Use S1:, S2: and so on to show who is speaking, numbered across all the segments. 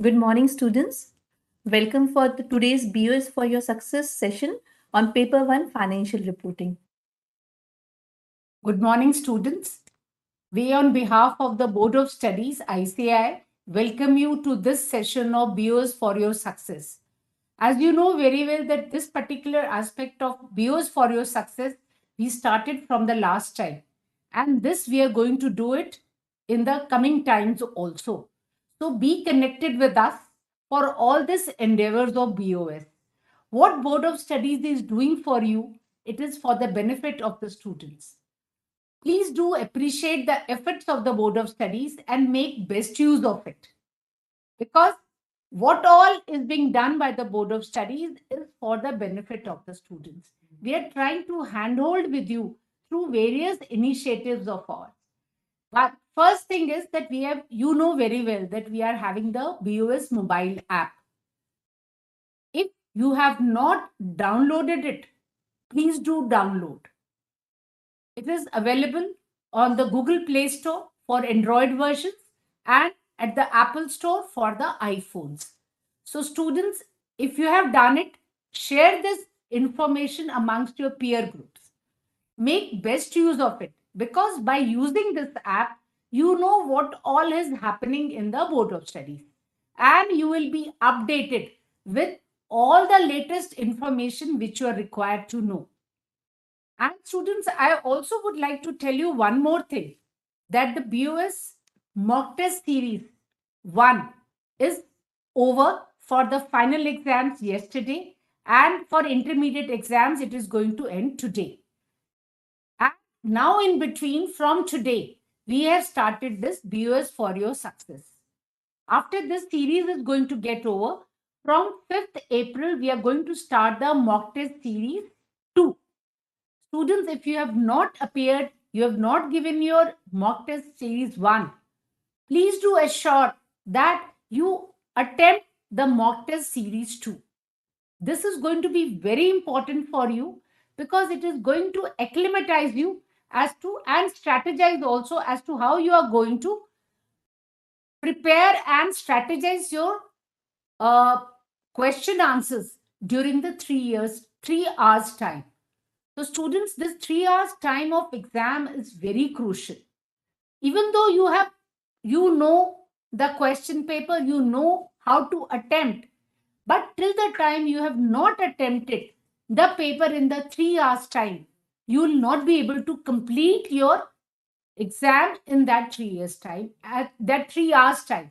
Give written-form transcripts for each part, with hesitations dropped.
S1: Good morning, students. Welcome for today's BOS for your success session on Paper 1 Financial Reporting.
S2: Good morning, students. We, on behalf of the Board of Studies, ICI, welcome you to this session of BOS for your success. As you know very well that this particular aspect of BOS for your success, we started from the last time. And this we are going to do it in the coming times also. So be connected with us for all these endeavors of BOS. What Board of Studies is doing for you, it is for the benefit of the students. Please do appreciate the efforts of the Board of Studies and make best use of it. Because what all is being done by the Board of Studies is for the benefit of the students. We are trying to handhold with you through various initiatives of ours. But first thing is that we have, you know very well that we are having the BOS mobile app. If you have not downloaded it, please do download. It is available on the Google Play Store for Android versions and at the Apple Store for the iPhones. So students, if you have done it, share this information amongst your peer groups. Make best use of it because by using this app, you know what all is happening in the Board of Studies and you will be updated with all the latest information which you are required to know. And students, I also would like to tell you one more thing that the BOS mock test series 1 is over for the final exams yesterday, and for intermediate exams it is going to end today. And now in between from today we have started this BOS for your success. After this series is going to get over, from 5th April we are going to start the mock test series 2. Students, if you have not appeared, you have not given your mock test series 1, please do assure that you attempt the mock test series 2. This is going to be very important for you because it is going to acclimatize you as to and strategize also as to how you are going to prepare and strategize your uh, question answers during the 3 hours time. So students, this 3 hours time of exam is very crucial. Even though you know the question paper, you know how to attempt, but till the time you have not attempted the paper in the 3 hours time, you will not be able to complete your exam in that 3 years time, at that 3 hours time.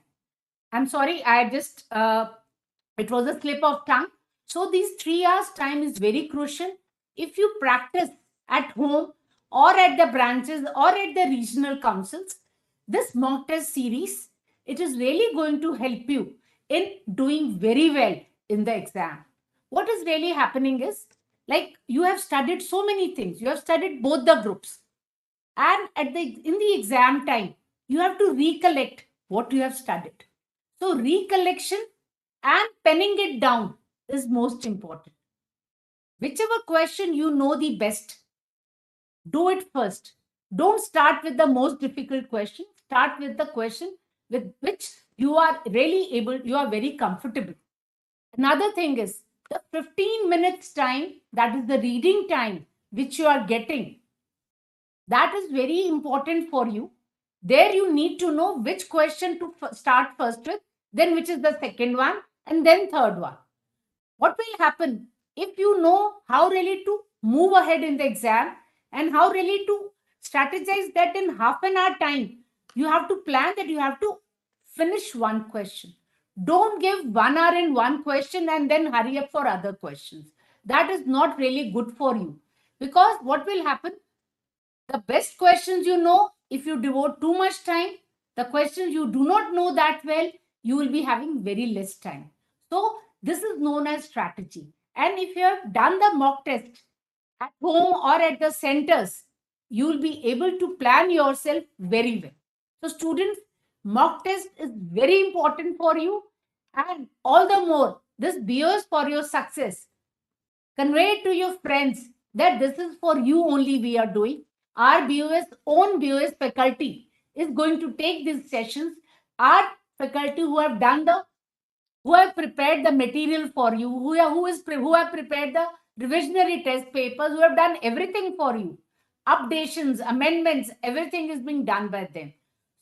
S2: I'm sorry, I just it was a slip of tongue. So these 3 hours time is very crucial. If you practice at home or at the branches or at the regional councils, this mock test series, it is really going to help you in doing very well in the exam. What is really happening is, like, you have studied so many things. You have studied both the groups, and at the in the exam time, you have to recollect what you have studied. So recollection and penning it down is most important. Whichever question you know the best, do it first. Don't start with the most difficult question. Start with the question with which you are really able, you are very comfortable. Another thing is the 15 minutes time, that is the reading time which you are getting. That is very important for you. There you need to know which question to start first with, then which is the second one, and then third one. What will happen if you know how really to move ahead in the exam and how really to strategize that in half an hour time? You have to plan that you have to finish one question. Don't give 1 hour in one question and then hurry up for other questions. That is not really good for you, because what will happen? The best questions you know, if you devote too much time, the questions you do not know that well, you will be having very less time. So this is known as strategy. And if you have done the mock test at home or at the centers, you will be able to plan yourself very well. So students, mock test is very important for you, and all the more this BOS for your success. Convey it to your friends that this is for you only we are doing. Our BOS, own BOS faculty is going to take these sessions. Our faculty who have done the who have prepared the material for you, who have prepared the revisionary test papers, who have done everything for you. Updations, amendments, everything is being done by them.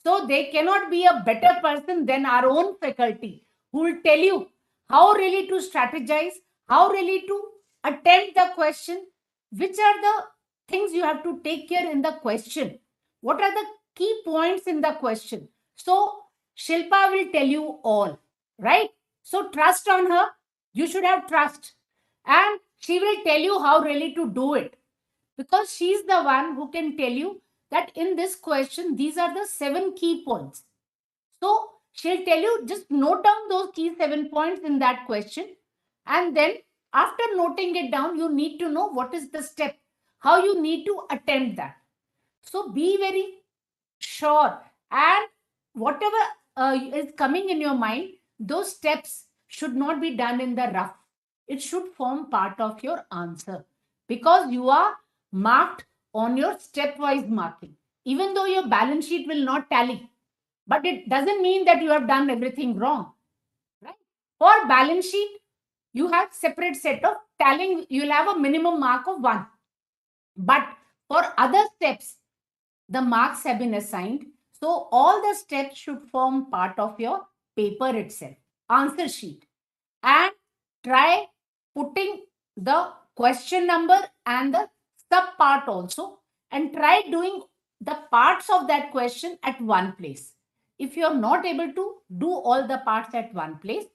S2: So they cannot be a better person than our own faculty who will tell you how really to strategize, how really to attempt the question, which are the things you have to take care in the question, what are the key points in the question. So Shilpa will tell you all, right? So trust on her. You should have trust. And she will tell you how really to do it. Because she's the one who can tell you that in this question, these are the 7 key points. So she'll tell you, just note down those key 7 points in that question. And then after noting it down, you need to know what is the step, how you need to attempt that. So be very sure. And whatever is coming in your mind, those steps should not be done in the rough. It should form part of your answer because you are marked on your stepwise marking. Even though your balance sheet will not tally, but it doesn't mean that you have done everything wrong. Right? For balance sheet, you have separate set of tallying. You'll have a minimum mark of 1. But for other steps, the marks have been assigned. So all the steps should form part of your paper itself, answer sheet. And try putting the question number and the sub part also, and try doing the parts of that question at one place. If you are not able to do all the parts at one place,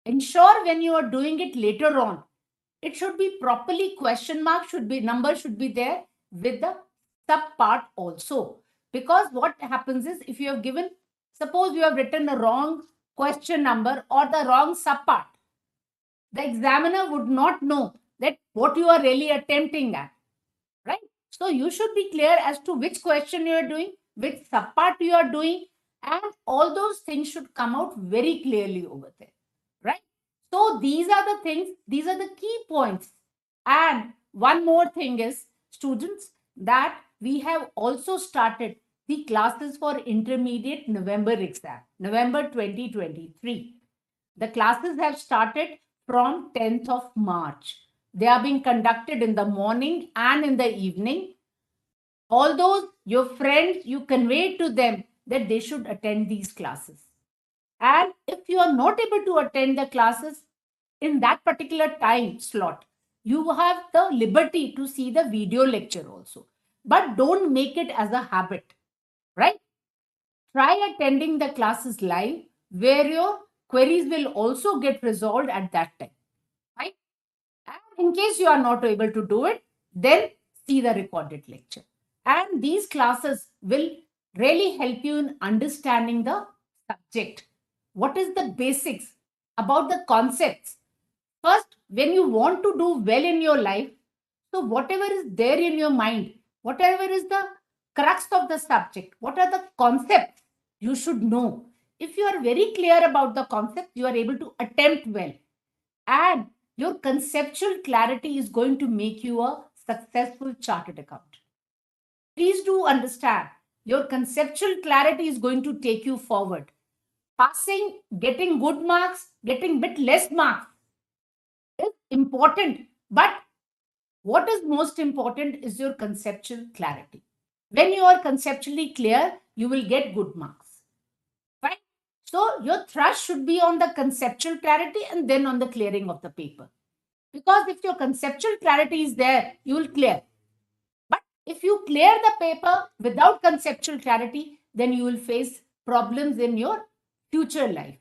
S2: ensure when you are doing it later on, it should be properly question mark, should be number should be there with the sub part also. Because what happens is, if you have given, suppose you have written a wrong question number or the wrong sub part, the examiner would not know that what you are really attempting at, right? So you should be clear as to which question you are doing, which sub part you are doing, and all those things should come out very clearly over there, right? So these are the things, these are the key points. And one more thing is, students, that we have also started the classes for intermediate November exam, November 2023. The classes have started from 10th of March. They are being conducted in the morning and in the evening. All those your friends, you convey to them that they should attend these classes. And if you are not able to attend the classes in that particular time slot, you have the liberty to see the video lecture also. But don't make it as a habit, right? Try attending the classes live where your queries will also get resolved at that time, right? And in case you are not able to do it, then see the recorded lecture. And these classes will really help you in understanding the subject. What is the basics about the concepts? First, when you want to do well in your life, so whatever is there in your mind, whatever is the crux of the subject, what are the concepts you should know. If you are very clear about the concept, you are able to attempt well. And your conceptual clarity is going to make you a successful chartered accountant. Please do understand, your conceptual clarity is going to take you forward. Passing, getting good marks, getting bit less marks is important, but what is most important is your conceptual clarity. When you are conceptually clear, you will get good marks. Right? So your thrust should be on the conceptual clarity and then on the clearing of the paper. Because if your conceptual clarity is there, you will clear. But if you clear the paper without conceptual clarity, then you will face problems in your future life.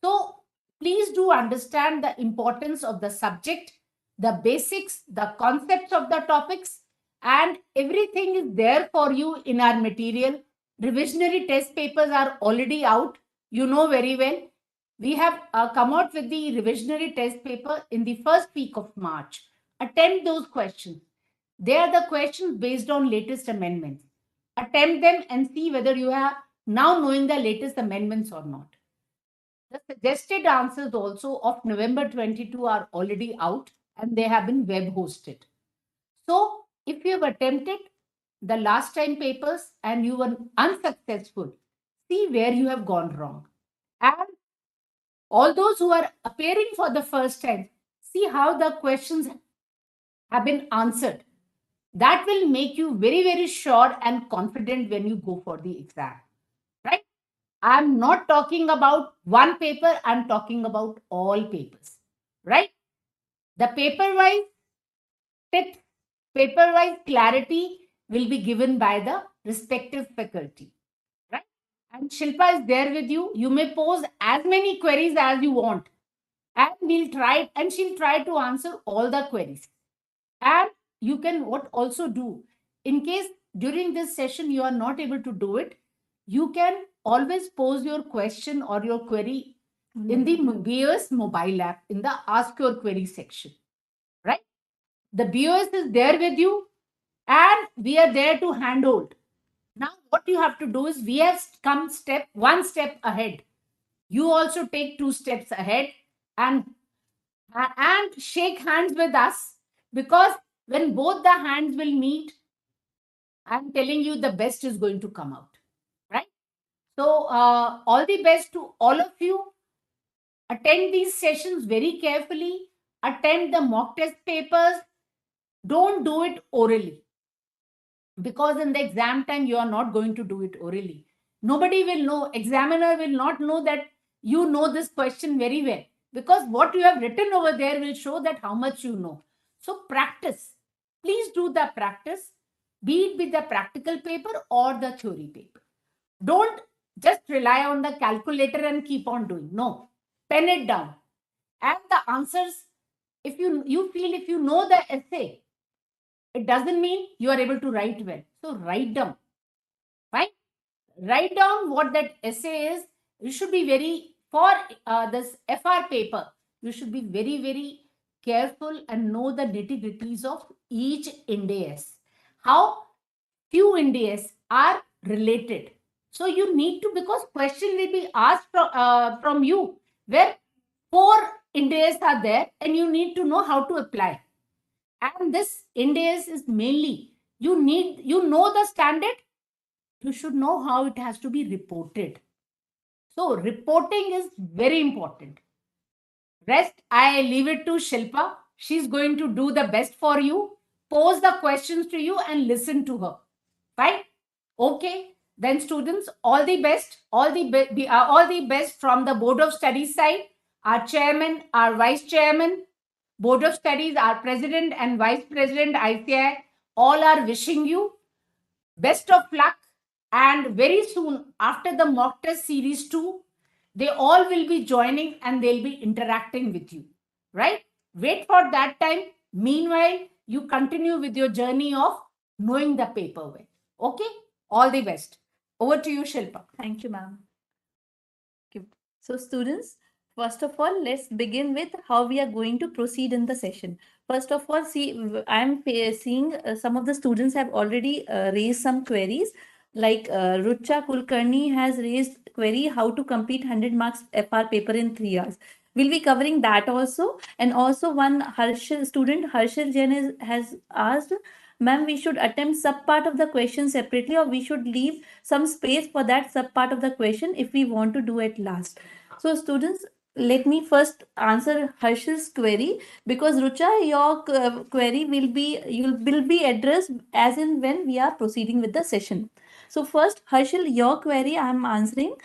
S2: So please do understand the importance of the subject, the basics, the concepts of the topics, and everything is there for you in our material. Revisionary test papers are already out. You know very well. We have come out with the revisionary test paper in the first week of March. Attempt those questions. They are the questions based on latest amendments. Attempt them and see whether you are now knowing the latest amendments or not. The suggested answers also of November 22 are already out and they have been web hosted. So, if you have attempted the last time papers and you were unsuccessful, see where you have gone wrong. And all those who are appearing for the first time, see how the questions have been answered. That will make you very, very sure and confident when you go for the exam, right? I'm not talking about one paper, I'm talking about all papers, right? The paper wise tips, paper wise clarity will be given by the respective faculty, right? And Shilpa is there with you. You may pose as many queries as you want, and she'll try to answer all the queries. And you can what also do, in case during this session you are not able to do it, you can always pose your question or your query in the BOS mobile app in the Ask Your Query section, right? The BOS is there with you, and we are there to handhold. Now, what you have to do is we have come one step ahead. You also take two steps ahead, and shake hands with us, because when both the hands will meet, I'm telling you the best is going to come out, right? So, all the best to all of you. Attend these sessions very carefully. Attend the mock test papers. Don't do it orally, because in the exam time you are not going to do it orally. Nobody will know, examiner will not know that you know this question very well, because what you have written over there will show that how much you know. So practice, please do the practice, be it with the practical paper or the theory paper. Don't just rely on the calculator and keep on doing. No, pen it down. And the answers, if you feel, if you know the essay, it doesn't mean you are able to write well. So write down, right? Write down what that essay is. You should be very, for this FR paper, you should be very, very careful and know the nitty gritties of each index. How few index are related. So you need to, because question will be asked from you where four index are there, and you need to know how to apply. And this index is mainly, you know the standard, you should know how it has to be reported. So reporting is very important. Rest, I leave it to Shilpa. She's going to do the best for you, pose the questions to you and listen to her. Right? Okay. Then students, all the best, all the best from the Board of Studies side, our chairman, our vice chairman, Board of Studies, our president and vice president, ICI, all are wishing you best of luck. And very soon, after the mock test series 2, they all will be joining and they'll be interacting with you, right? Wait for that time. Meanwhile, you continue with your journey of knowing the paper well. Okay? All the best. Over to you, Shilpa.
S1: Thank you, ma'am. So students, first of all, let's begin with how we are going to proceed in the session. First of all, I'm seeing some of the students have already raised some queries. Like Rucha Kulkarni has raised query how to complete 100 marks FR paper in 3 hours. We'll be covering that also. And also one Harshil Jain has asked, ma'am, we should attempt sub part of the question separately, or we should leave some space for that sub part of the question if we want to do it last. So students, let me first answer Harsh's query, because Rucha, your query will be addressed as in when we are proceeding with the session. So first, Harshil, your query I am answering.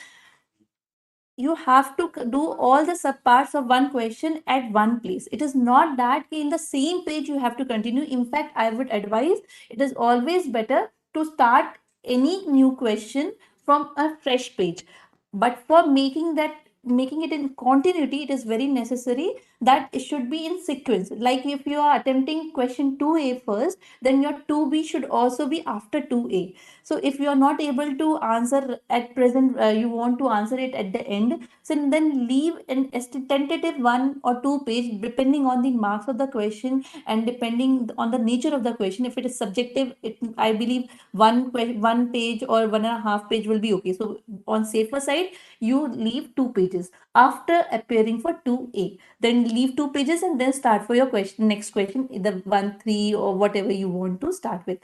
S1: You have to do all the subparts of one question at one place. It is not that in the same page you have to continue. In fact, I would advise it is always better to start any new question from a fresh page. But for making it in continuity, it is very necessary that it should be in sequence. Like if you are attempting question 2A first, then your 2B should also be after 2A. So if you are not able to answer at present, you want to answer it at the end, so then leave an tentative 1 or 2 page depending on the marks of the question and depending on the nature of the question. If it is subjective, I believe one page or 1.5 page will be okay. So on safer side, you leave 2 pages after appearing for 2A. Then leave 2 pages and then start for your next question, either 1, 3 or whatever you want to start with.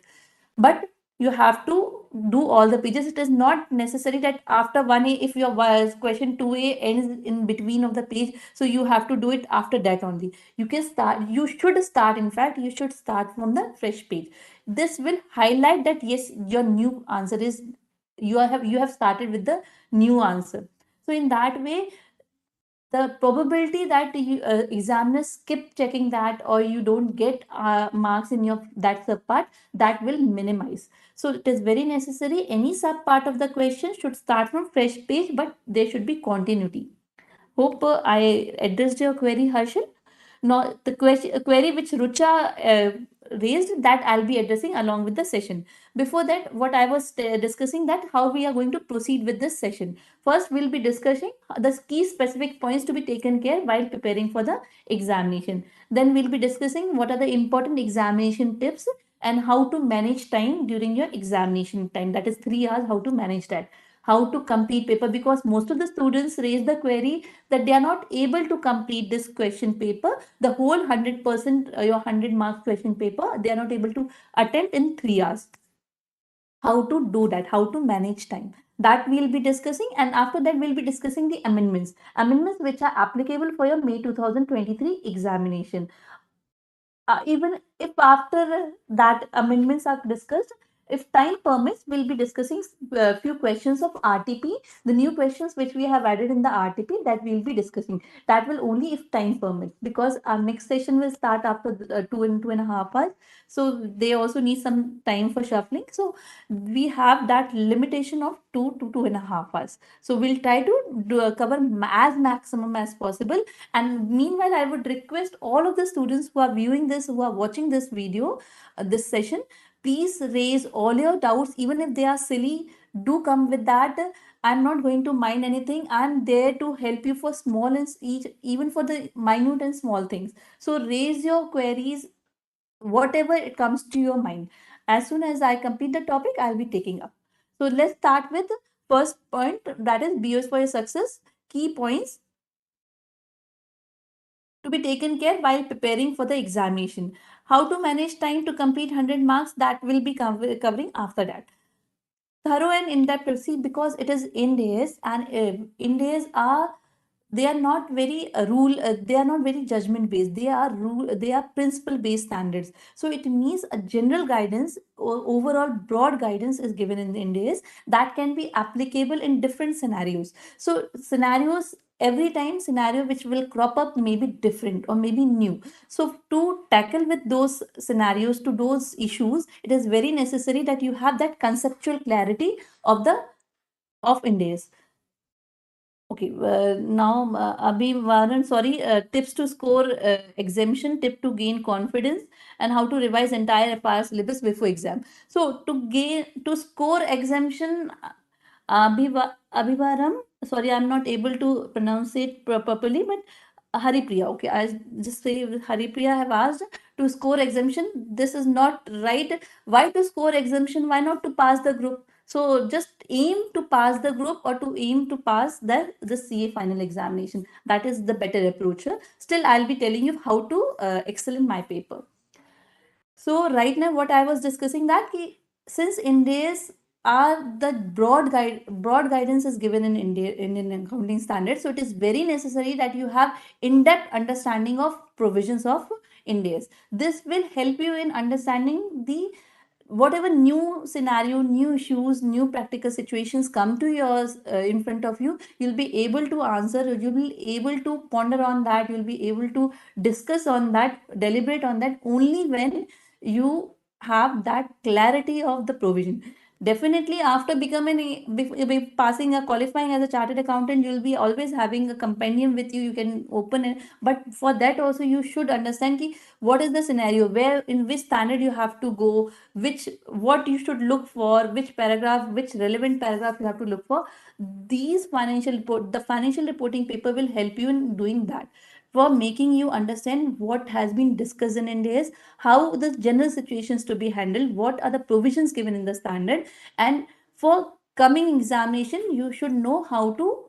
S1: But you have to do all the pages. It is not necessary that after 1A, if your question 2A ends in between of the page, so you have to do it after that only. You should start, in fact, you should start from the fresh page. This will highlight that yes, your new answer is, you have started with the new answer. So in that way, the probability that you, examiners skip checking that, or you don't get marks in your that sub part, that will minimize. So it is very necessary, any sub part of the question should start from fresh page, but there should be continuity. Hope I addressed your query, Harshal. Now, the query which Rucha raised, that I'll be addressing along with the session. Before that, what I was discussing, that how we are going to proceed with this session. First, we'll be discussing the key specific points to be taken care while preparing for the examination. Then we'll be discussing what are the important examination tips and how to manage time during your examination time. That is 3 hours, how to manage that, how to complete paper, because most of the students raise the query that they are not able to complete this question paper, the whole 100%, your 100 marks question paper, they are not able to attend in 3 hours. How to do that, how to manage time, that we'll be discussing. And after that, we'll be discussing the amendments which are applicable for your May 2023 examination. Even if after that amendments are discussed, if time permits, we'll be discussing a few questions of RTP, the new questions which we have added in the RTP, that we'll be discussing. That will only if time permits, because our next session will start after 2.5 hours. So they also need some time for shuffling. So we have that limitation of 2 to 2.5 hours. So we'll try to cover as maximum as possible. And meanwhile, I would request all of the students who are viewing this, who are watching this video, this session, please raise all your doubts, even if they are silly. Do come with that. I'm not going to mind anything. I'm there to help you for small and each, even for the minute and small things. So raise your queries, whatever it comes to your mind. As soon as I complete the topic, I'll be taking up. So let's start with first point, that is BOS for your success. Key points to be taken care while preparing for the examination. How to manage time to complete 100 marks, that will be covering after that. Thorough and in-depth see, because it is Indies, and Indies are, they are not very they are not very judgment based, they are principle based standards. So it means a general guidance or overall broad guidance is given in the Indies, that can be applicable in different scenarios. So scenarios, every time scenario which will crop up may be different or maybe new. So to tackle with those scenarios, to those issues, it is very necessary that you have that conceptual clarity of the of Indies. Okay, now Abhivaran, sorry, tips to score exemption, tip to gain confidence, and how to revise entire FR syllabus before exam. So to score exemption, Abhivaram, sorry, I'm not able to pronounce it properly, but Haripriya. Okay, I just say Haripriya have asked to score exemption. This is not right. Why to score exemption? Why not to pass the group? So just aim to pass the group, or to aim to pass the CA final examination. That is the better approach. Still, I'll be telling you how to excel in my paper. So right now, what I was discussing, that since India's are the broad guidance is given in Indian accounting standards, so it is very necessary that you have in-depth understanding of provisions of India's. This will help you in understanding the whatever new scenario, new issues, new practical situations come to your in front of you, you'll be able to answer, you'll be able to ponder on that, you'll be able to discuss on that, deliberate on that, only when you have that clarity of the provision. Definitely, after becoming passing or qualifying as a chartered accountant, you'll be always having a companion with you. You can open it, but for that also you should understand ki, what is the scenario, where in which standard you have to go, which what you should look for, which paragraph, which relevant paragraph you have to look for. These the financial reporting paper will help you in doing that, for making you understand what has been discussed in India, how the general situations to be handled, what are the provisions given in the standard, and for coming examination, you should know how to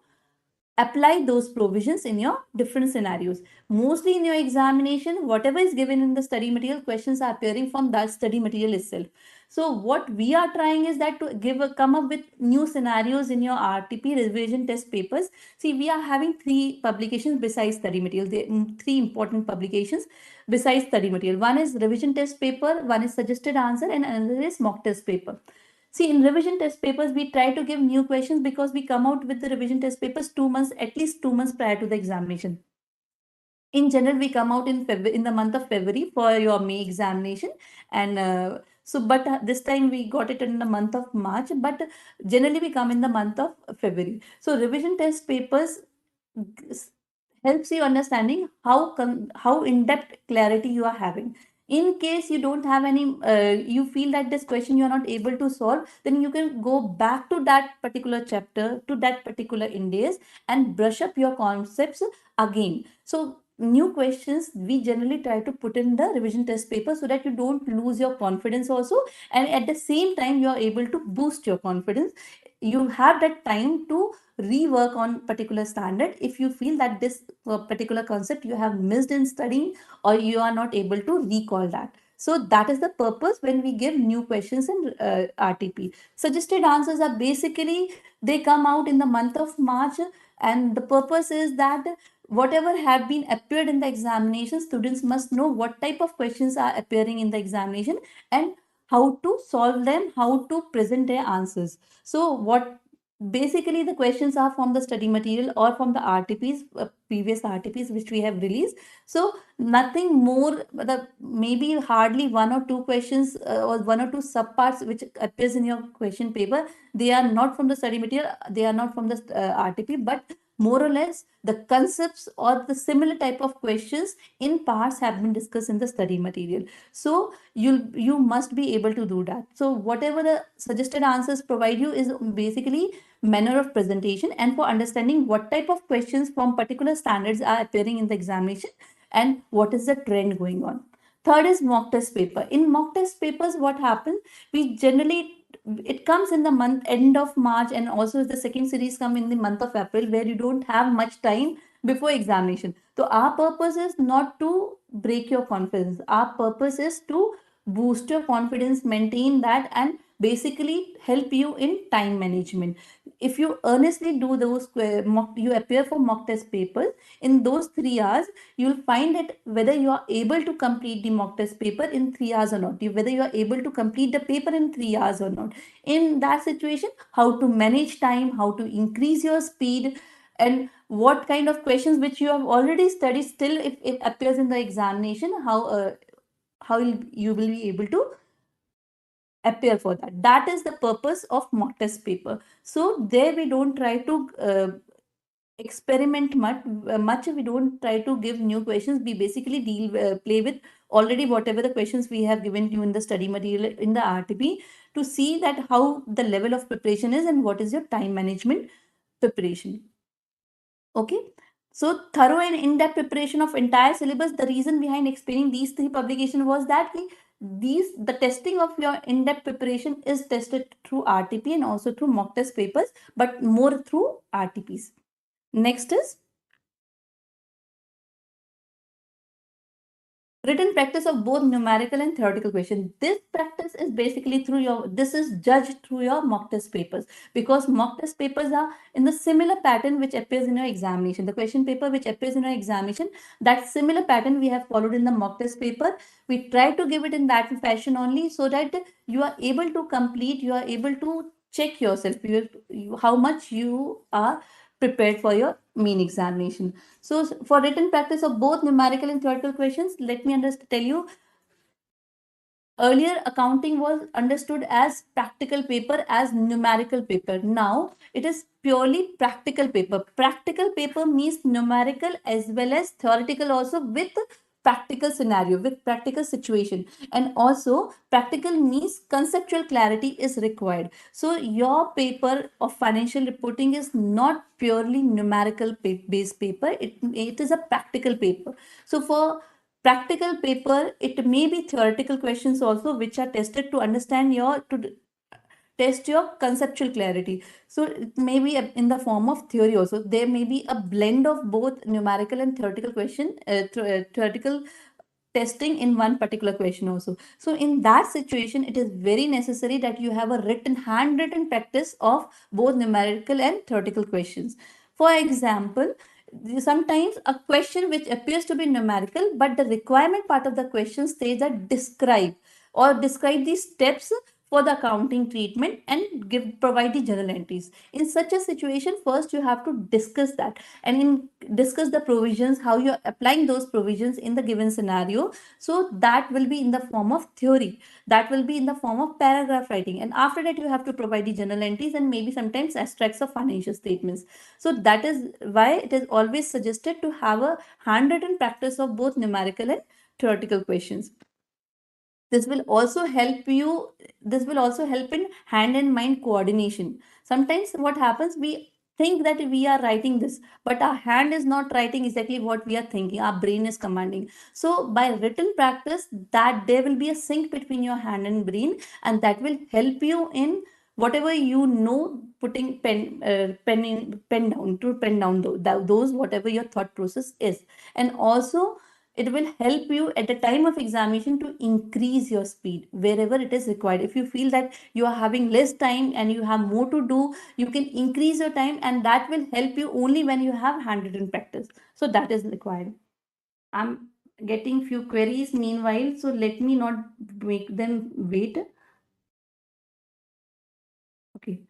S1: apply those provisions in your different scenarios. Mostly in your examination, whatever is given in the study material, questions are appearing from that study material itself. So what we are trying is that to come up with new scenarios in your RTP revision test papers. See, we are having three publications besides study material. Three important publications besides study material. One is revision test paper, one is suggested answer, and another is mock test paper. See, in revision test papers, we try to give new questions because we come out with the revision test papers 2 months, at least 2 months prior to the examination. In general, we come out in the month of February for your May examination, and but this time we got it in the month of March, but generally we come in the month of February. So revision test papers helps you understanding how in-depth clarity you are having. In case you don't have any, you feel that this question you are not able to solve, then you can go back to that particular chapter, to that particular index, and brush up your concepts again. So new questions we generally try to put in the revision test paper so that you don't lose your confidence also, and at the same time you are able to boost your confidence. You have that time to rework on particular standard if you feel that this particular concept you have missed in studying, or you are not able to recall that. So that is the purpose when we give new questions in RTP. Suggested answers are basically, they come out in the month of March, and the purpose is that whatever have been appeared in the examination, students must know what type of questions are appearing in the examination and how to solve them, how to present their answers. So what basically the questions are from the study material or from the RTPs, previous RTPs which we have released. So nothing more, maybe hardly one or two questions or one or two subparts which appears in your question paper. They are not from the study material, they are not from the RTP, but more or less the concepts or the similar type of questions in parts have been discussed in the study material. So you must be able to do that. So whatever the suggested answers provide you is basically manner of presentation and for understanding what type of questions from particular standards are appearing in the examination and what is the trend going on. Third is mock test paper. In mock test papers, what happens, we generally, it comes in the month end of March, and also the second series come in the month of April, where you don't have much time before examination. So our purpose is not to break your confidence. Our purpose is to boost your confidence, maintain that, and basically help you in time management. If you earnestly do those you appear for mock test papers in those 3 hours, you'll find that whether you are able to complete the mock test paper in 3 hours or not, whether you are able to complete the paper in 3 hours or not. In that situation, how to manage time, how to increase your speed, and what kind of questions which you have already studied, still if it appears in the examination, how you will be able to appear for that. That is the purpose of mock test paper. So there we don't try to experiment much. We don't try to give new questions. We basically play with already whatever the questions we have given you in the study material in the RTP, to see that how the level of preparation is and what is your time management preparation. Okay. So thorough and in-depth preparation of entire syllabus. The reason behind explaining these three publications was that the testing of your in-depth preparation is tested through RTP and also through mock test papers, but more through RTPs. Next is written practice of both numerical and theoretical questions. This practice is basically this is judged through your mock test papers, because mock test papers are in the similar pattern which appears in your examination. The question paper which appears in your examination, that similar pattern we have followed in the mock test paper. We try to give it in that fashion only, so that you are able to complete, you are able to check yourself, how much you are prepared for your main examination. So for written practice of both numerical and theoretical questions, let me tell you, earlier accounting was understood as practical paper, as numerical paper. Now it is purely practical paper. Practical paper means numerical as well as theoretical also, with practical scenario, with practical situation. And also practical means conceptual clarity is required. So your paper of financial reporting is not purely numerical based paper, it is a practical paper. So for practical paper, it may be theoretical questions also, which are tested to understand to test your conceptual clarity. So it may be in the form of theory also. There may be a blend of both numerical and theoretical question, theoretical testing in one particular question also. So in that situation, it is very necessary that you have a handwritten practice of both numerical and theoretical questions. For example, sometimes a question which appears to be numerical, but the requirement part of the question states that describe the steps for the accounting treatment and provide the journal entries. In such a situation, first you have to discuss that, and discuss the provisions, how you're applying those provisions in the given scenario. So that will be in the form of theory, that will be in the form of paragraph writing, and after that you have to provide the journal entries and maybe sometimes extracts of financial statements. So that is why it is always suggested to have a handwritten practice of both numerical and theoretical questions. This will also help you, this will also help in hand and mind coordination. Sometimes what happens, we think that we are writing this, but our hand is not writing exactly what we are thinking, our brain is commanding. So by written practice, that there will be a sync between your hand and brain, and that will help you in whatever you know, putting pen down to pen down those whatever your thought process is. And also it will help you at the time of examination to increase your speed wherever it is required. If you feel that you are having less time and you have more to do, you can increase your time, and that will help you only when you have handwritten practice. So that is required. I'm getting few queries meanwhile, so let me not make them wait. Okay.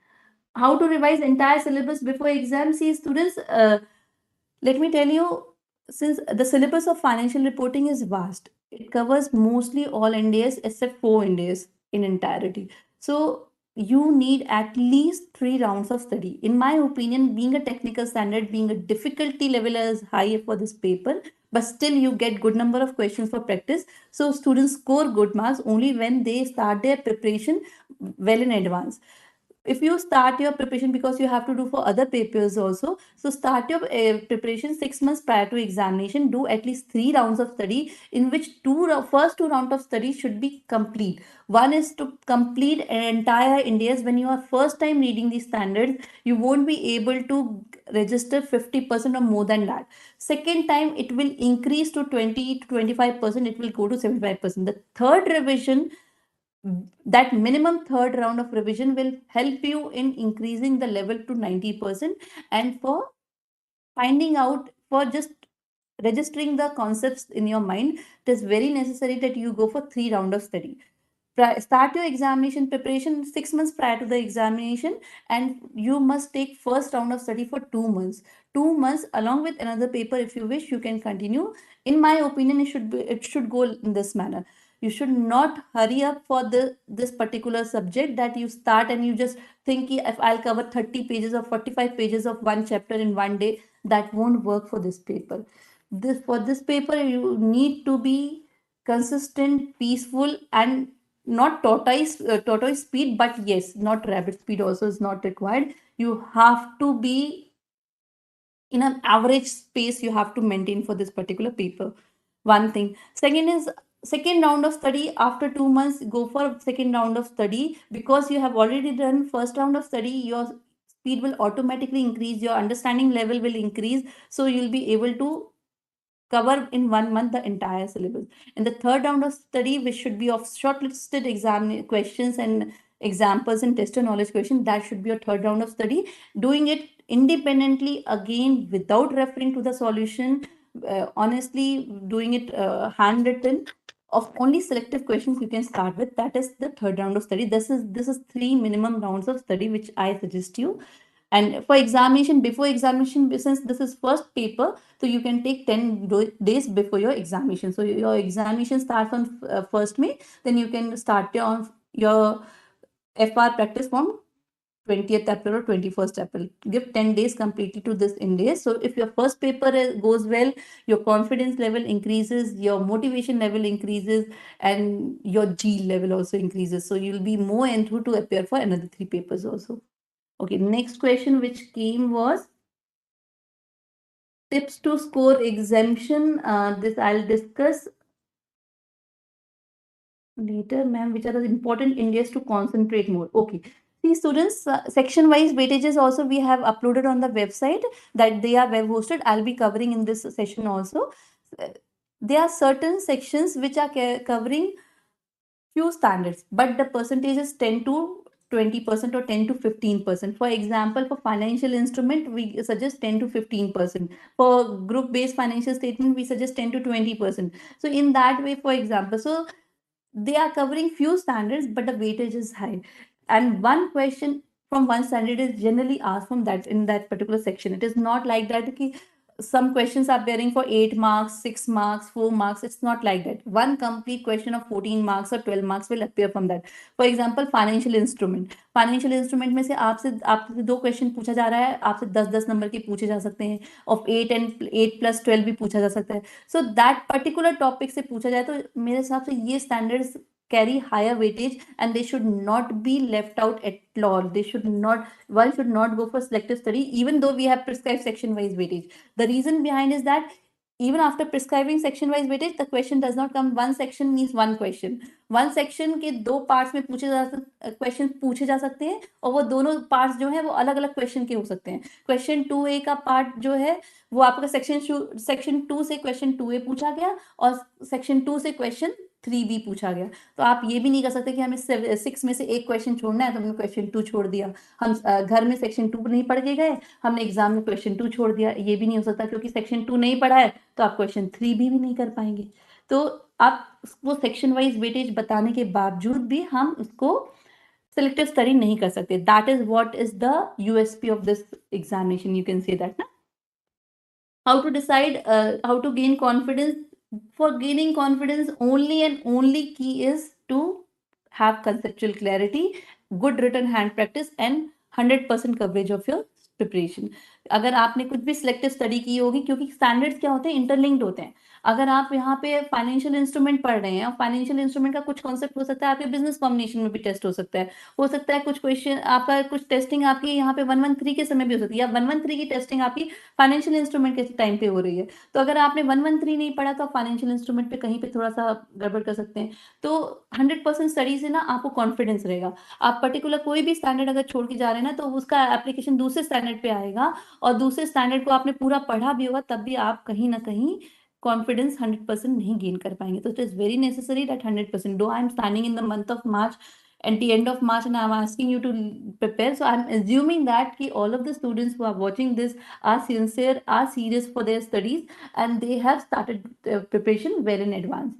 S1: How to revise entire syllabus before exam? See, students, let me tell you, since the syllabus of financial reporting is vast, it covers mostly all NDS except four NDS in entirety. So you need at least 3 rounds of study. In my opinion, being a technical standard, being a difficulty level is high for this paper, but still you get good number of questions for practice. So students score good marks only when they start their preparation well in advance. If you start your preparation, because you have to do for other papers also, so start your preparation 6 months prior to examination. Do at least 3 rounds of study, in which first 2 rounds of study should be complete. One is to complete an entire India's. When you are first time reading these standards, you won't be able to register 50% or more than that. Second time it will increase to 20 to 25%, it will go to 75%. The third revision, that minimum third round of revision, will help you in increasing the level to 90%. And for finding out, for just registering the concepts in your mind, it is very necessary that you go for 3 round of study. Start your examination preparation 6 months prior to the examination, and you must take first round of study for 2 months. 2 months along with another paper, if you wish you can continue. In my opinion, it should go in this manner. You should not hurry up for this particular subject, that you start and you just think, if I'll cover 30 pages or 45 pages of one chapter in one day, that won't work for this paper. For this paper, you need to be consistent, peaceful, and not tortoise speed, but yes, not rabbit speed also is not required. You have to be in an average space, you have to maintain for this particular paper. One thing. Second is, second round of study after 2 months, go for second round of study, because you have already done first round of study. Your speed will automatically increase, your understanding level will increase, so you'll be able to cover in 1 month the entire syllabus. And the third round of study, which should be of shortlisted exam questions and examples and test and knowledge questions, that should be a third round of study. Doing it independently, again without referring to the solution, honestly doing it handwritten, of only selective questions you can start with. That is the third round of study. This is 3 minimum rounds of study which I suggest you. And for examination, before examination, since this is first paper, so you can take 10 days before your examination. So your examination starts on 1st May, then you can start your FR practice from 20th April or 21st April. Give 10 days completely to this in days. So if your first paper goes well, your confidence level increases, your motivation level increases, and your G level also increases. So you'll be more enthused to appear for another 3 papers also. Okay, next question which came was tips to score exemption. This I'll discuss later, ma'am. Which are the important Indians to concentrate more? Okay. See, students, section wise weightages also we have uploaded on the website, that they are web hosted. I'll be covering in this session also. there are certain sections which are covering few standards, but the percentage is 10 to 20% or 10 to 15%. For example, for financial instrument, we suggest 10 to 15%. For group based financial statement, we suggest 10 to 20%. So in that way, for example, so they are covering few standards, but the weightage is high. And one question from one standard is generally asked from that in that particular section. It is not like that ki some questions are bearing for 8 marks, 6 marks, 4 marks. It's not like that. One complete question of 14 marks or 12 marks will appear from that. For example, financial instrument. Financial instrument में से आपसे दो question पूछा जा रहा है, आपसे 10-10 number के पूछे जा सकते हैं, और 8 + 12 भी पूछा जा सकता है. सो दैट पर्टिकुलर टॉपिक से पूछा जाए तो मेरे हिसाब से ये standards carry higher weightage and they should not be left out at all. They should not, one should not go for selective study even though we have prescribed section wise weightage. The reason behind is that even after prescribing section wise weightage, the question does not come one section means one question. One section के दो parts में question पूछे जा सकते हैं, और वो दोनों पार्ट्स जो है वो अलग अलग क्वेश्चन के हो सकते हैं. क्वेश्चन 2A का पार्ट जो है वो आपका सेक्शन 2 से क्वेश्चन 2A पूछा गया, और सेक्शन 2 से क्वेश्चन 3B पूछा गया. तो आप ये भी नहीं कर सकते कि हमें 6 में से एक क्वेश्चन छोड़ना है तो हमने क्वेश्चन 2 छोड़ दिया. हम घर में सेक्शन 2 नहीं पढ़ के गए, हमने एग्जाम में क्वेश्चन 2 छोड़ दिया. ये भी नहीं हो सकता, क्योंकि सेक्शन 2 नहीं पढ़ा है तो आप क्वेश्चन 3B भी नहीं कर पाएंगे. तो आप वो सेक्शन वाइज वेटेज बताने के बावजूद भी हम उसको सिलेक्टिव स्टडी नहीं कर सकते. That is what is the USP of this examination. You can say that ना. How to decide, how to gain confidence? For gaining confidence, only and only key is to have conceptual clarity, good written hand practice, and 100% coverage of your preparation. अगर आपने कुछ भी selective study की होगी, क्योंकि standards क्या होते हैं, इंटरलिंक्ड होते हैं. अगर आप यहाँ पे फाइनेंशियल इंस्ट्रूमेंट पढ़ रहे हैं, और फाइनेंशियल इंस्ट्रूमेंट का कुछ कॉन्सेप्ट हो सकता है आपके बिजनेस कॉम्बिनेशन में भी टेस्ट हो सकता है कुछ क्वेश्चन आपका, कुछ टेस्टिंग आपकी यहाँ पे 113 के समय भी हो सकती है, या 113 की टेस्टिंग आपकी फाइनेंशियल इंस्ट्रूमेंट के टाइम पे हो रही है. तो अगर आपने 113 नहीं पढ़ा तो आप फाइनेंशियल इंस्ट्रूमेंट पे कहीं पे थोड़ा सा गड़बड़ कर सकते हैं. तो 100% स्टडी से ना आपको कॉन्फिडेंस रहेगा. आप पर्टिकुलर कोई भी स्टैंडर्ड अगर छोड़ के जा रहे हैं ना, तो उसका एप्लीकेशन दूसरे स्टैंडर्ड पे आएगा, और दूसरे स्टैंडर्ड को आपने पूरा पढ़ा भी होगा तब भी आप कहीं ना कहीं कॉन्फिडेंस 100% नहीं गेन कर पाएंगे. तो it is very necessary that 100%. दो I am standing in the month of March and the end of March, and I'm asking you to prepare. So I'm assuming that ki all of the students who are watching this are sincere, are serious for their studies, and they have started preparation well in advance.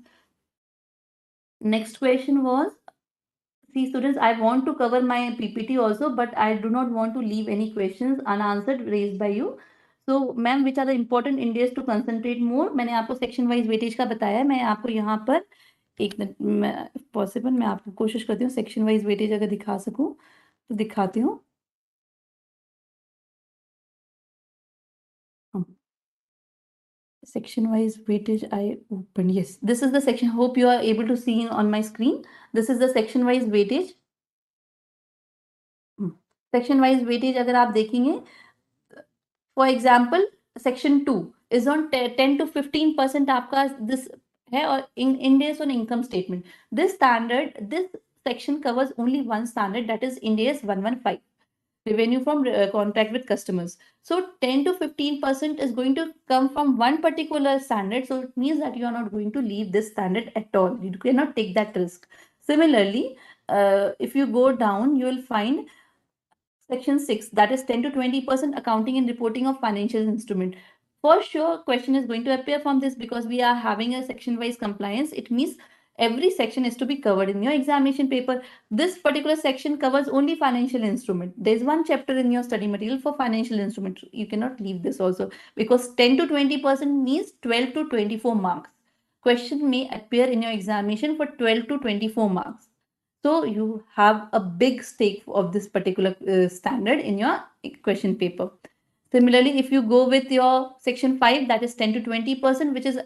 S1: Next question was, see students, I want to cover my PPT also, but I do not want to leave any questions unanswered raised by you. So ma'am, which are the important Indias to concentrate more? मैंने आपको section wise weightage का बताया. मैं आपको यहाँ पर एक minute possible मैं आपको कोशिश करती हूँ सेक्शन वाइज वेटेज अगर दिखा सकूं तो दिखाती हूँ. Section wise weightage I opened. Yes, this is the section. Hope you are able to see on my screen. This is the section wise weightage. Section wise weightage अगर आप देखेंगे, for example, section 2 is on 10 to 15% आपका this है, और in days on income statement. This section covers only one standard, that is Ind AS 115. Revenue from contract with customers. So 10 to 15% is going to come from one particular standard. So it means that you are not going to leave this standard at all. You cannot take that risk. Similarly, if you go down, you will find section 6, that is 10 to 20% accounting and reporting of financial instrument. For sure, question is going to appear from this because we are having a section wise compliance. It means every section is to be covered in your examination paper. This particular section covers only financial instrument. There's one chapter in your study material for financial instrument. You cannot leave this also, because 10 to 20% means 12 to 24 marks. Question may appear in your examination for 12 to 24 marks. So you have a big stake of this particular standard in your question paper. Similarly, if you go with your section 5, that is 10 to 20%, which is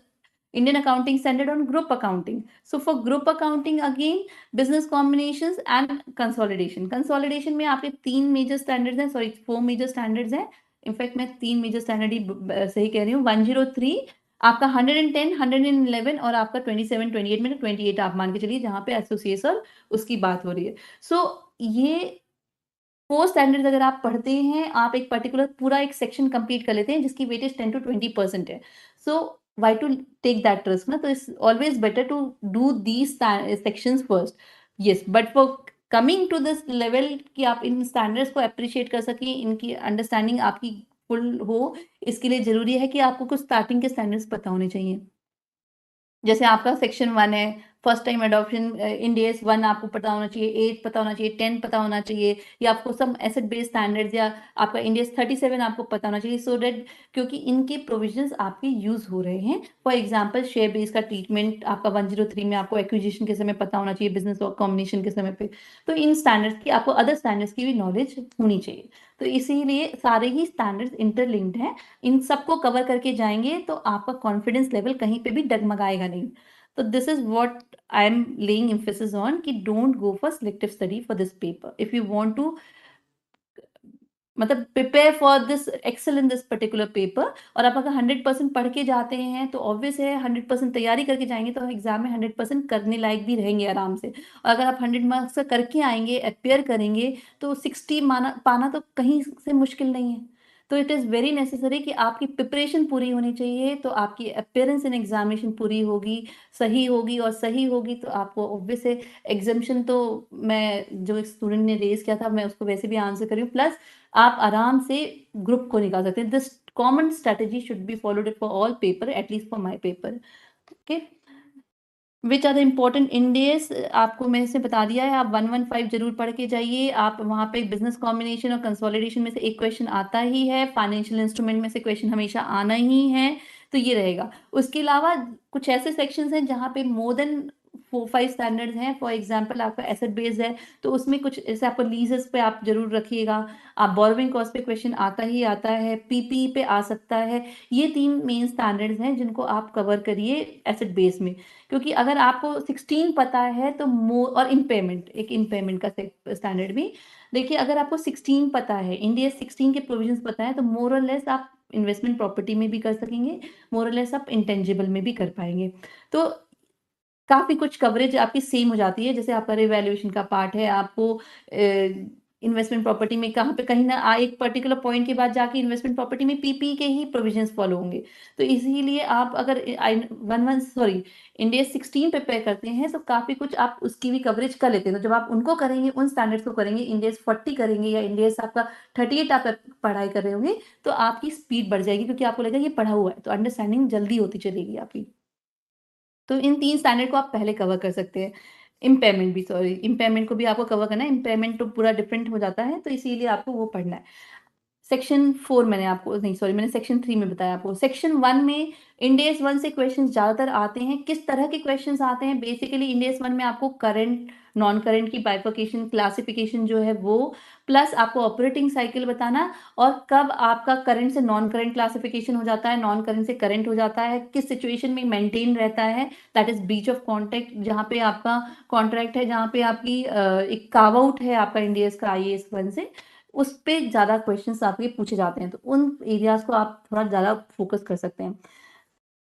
S1: Indian accounting standard on group accounting. So for group accounting, again, business combinations and consolidation. Consolidation में आपके 3 major standards हैं, sorry 4 major standards हैं. In fact, मैं 3 major standard ही सही कह रही हूँ. 103, आपका 110, 111 और आपका 27, 28 में 28 आप मान के चलिए, जहाँ पे एसोसिएशन उसकी बात हो रही है. सो ये 4 स्टैंडर्ड्स अगर आप पढ़ते हैं, आप एक पर्टिकुलर पूरा एक सेक्शन कंप्लीट कर लेते हैं जिसकी वेटेज 10 to 20% है. सो why to take that risk na? So it's always better to do these sections first. Yes, but for coming to this level कि आप इन standards को appreciate कर सकें, इनकी understanding आपकी full हो, इसके लिए जरूरी है कि आपको कुछ starting के standards पता होने चाहिए। जैसे आपका सेक्शन 1 है, first time adoption end S 1 आपको पता होना चाहिए, 8 पता होना चाहिए, 10 पता होना चाहिए, या आपको सम एसेट बेस्ड स्टैंडर्ड्स या आपका इंड एस 37 आपको पता होना चाहिए, सो दैट क्योंकि इनके प्रोविजंस आपके यूज हो रहे हैं। फॉर एग्जांपल शेयर बेस का ट्रीटमेंट आपका 103 में आपको एक्विजिशन के समय पता होना चाहिए, बिजनेस और कॉम्बिनेशन के समय पे। तो इन स्टैंडर्ड्स की आपको अदर स्टैंडर्ड्स की भी नॉलेज होनी चाहिए। तो इसीलिए सारे ही स्टैंडर्ड्स इंटरलिंक्ड हैं। इन सबको कवर करके जाएंगे तो आपका कॉन्फिडेंस लेवल कहीं पे भी डगमगाएगा नहीं। तो this is what I am laying emphasis on कि don't go for selective study for this paper if you want to मतलब prepare for this excel in this particular paper. और आप अगर 100% पढ़ के जाते हैं तो ऑब्वियस है 100% तैयारी करके जाएंगे तो एग्जाम में 100% करने लायक भी रहेंगे आराम से। और अगर आप 100 मार्क्स का करके आएंगे, अपेयर करेंगे, तो 60 माना पाना तो कहीं से मुश्किल नहीं है। तो इट इज़ वेरी नेसेसरी कि आपकी प्रिपरेशन पूरी होनी चाहिए, तो आपकी अपेयरेंस इन एग्जामिनेशन पूरी होगी, सही होगी, और सही होगी तो आपको ऑब्वियस है एग्जामिनेशन। तो मैं जो एक स्टूडेंट ने रेज किया था मैं उसको वैसे भी आंसर करी हूँ, प्लस आप आराम से ग्रुप को निकाल सकते हैं। This common strategy should be followed for all paper, at least for my paper. Okay, which are the important indices आपको मैंने से बता दिया है। आप 115 जरूर पढ़ के जाइए। आप वहाँ पे बिजनेस कॉम्बिनेशन और कंसोलिडेशन में से एक क्वेश्चन आता ही है, फाइनेंशियल इंस्ट्रूमेंट में से क्वेश्चन हमेशा आना ही है, तो ये रहेगा। उसके अलावा कुछ ऐसे सेक्शंस हैं जहाँ पे मोर देन 4-5 स्टैंडर्ड्स हैं। फॉर एग्जांपल आपका एसेट बेस्ड है तो उसमें कुछ ऐसे आपको लीजेस पे आप जरूर रखिएगा। आप बोरोविंग कॉस्ट पे क्वेश्चन आता ही आता है, पीपी पे आ सकता है। ये 3 मेन स्टैंडर्ड्स हैं जिनको आप कवर करिए एसेट बेस में। क्योंकि अगर आपको 16 पता है तो मोर, और इम्पेयरमेंट, एक इम्पेयरमेंट का स्टैंडर्ड भी देखिए। अगर आपको 16 पता है, इंडिया 16 के प्रोविजंस पता है, तो मोर और लेस आप इन्वेस्टमेंट प्रॉपर्टी में भी कर सकेंगे, मोर और लेस आप इंटेंजिबल में भी कर पाएंगे। तो काफ़ी कुछ कवरेज आपकी सेम हो जाती है। जैसे आपका रिवैल्यूएशन का पार्ट है, आपको इन्वेस्टमेंट प्रॉपर्टी में कहाँ पे कहीं ना एक पर्टिकुलर पॉइंट के बाद जाके इन्वेस्टमेंट प्रॉपर्टी में पीपी के ही प्रोविजंस फॉलो होंगे। तो इसीलिए आप अगर इंडिया 16 प्रिपेयर करते हैं तो काफ़ी कुछ आप उसकी भी कवरेज कर लेते हैं। तो जब आप उनको करेंगे, उन स्टैंडर्ड्स को करेंगे, इंडिया 40 करेंगे या इंडिया आपका 38 आप पढ़ाई कर रहे होंगे, तो आपकी स्पीड बढ़ जाएगी क्योंकि आपको लगेगा ये पढ़ा हुआ है, तो अंडरस्टैंडिंग जल्दी होती चलेगी आपकी। तो इन 3 स्टैंडर्ड को आप पहले कवर कर सकते हैं। इम्पेयरमेंट भी, सॉरी, इम्पेयरमेंट को भी आपको कवर करना है। इम्पेयरमेंट तो पूरा डिफरेंट हो जाता है, तो इसीलिए आपको वो पढ़ना है। सेक्शन 4 मैंने आपको नहीं, सॉरी, मैंने सेक्शन 3 में बताया आपको। सेक्शन 1 में इंडेस 1 से क्वेश्चंस ज़्यादातर आते हैं। किस तरह के क्वेश्चंस आते हैं? बेसिकली इंडेस 1 में आपको करंट, नॉन करंट की बाइफर्केशन, क्लासिफिकेशन जो है वो, प्लस आपको ऑपरेटिंग साइकिल बताना, और कब आपका करंट से नॉन करंट क्लासिफिकेशन हो जाता है, नॉन करंट से करंट हो जाता है, किस सिचुएशन में मेंटेन रहता है, that is breach of contract, जहाँ पे आपका कॉन्ट्रैक्ट है, जहाँ पे आपकी एक कार्व आउट है आपका इंडियस का आईएएस 1 से, उस पे ज़्यादा क्वेश्चंस आपके पूछे जाते हैं। तो उन एरियाज को आप थोड़ा ज़्यादा फोकस कर सकते हैं।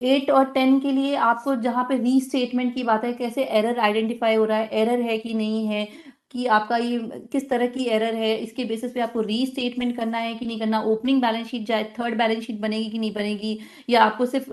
S1: 8 और 10 के लिए आपको जहाँ पे रीस्टेटमेंट की बात है, कैसे एरर आइडेंटिफाई हो रहा है, एरर है कि नहीं है, कि आपका ये किस तरह की एरर है, इसके बेसिस पे आपको रीस्टेटमेंट करना है कि नहीं करना, ओपनिंग बैलेंस शीट जाए, थर्ड बैलेंस शीट बनेगी कि नहीं बनेगी, या आपको सिर्फ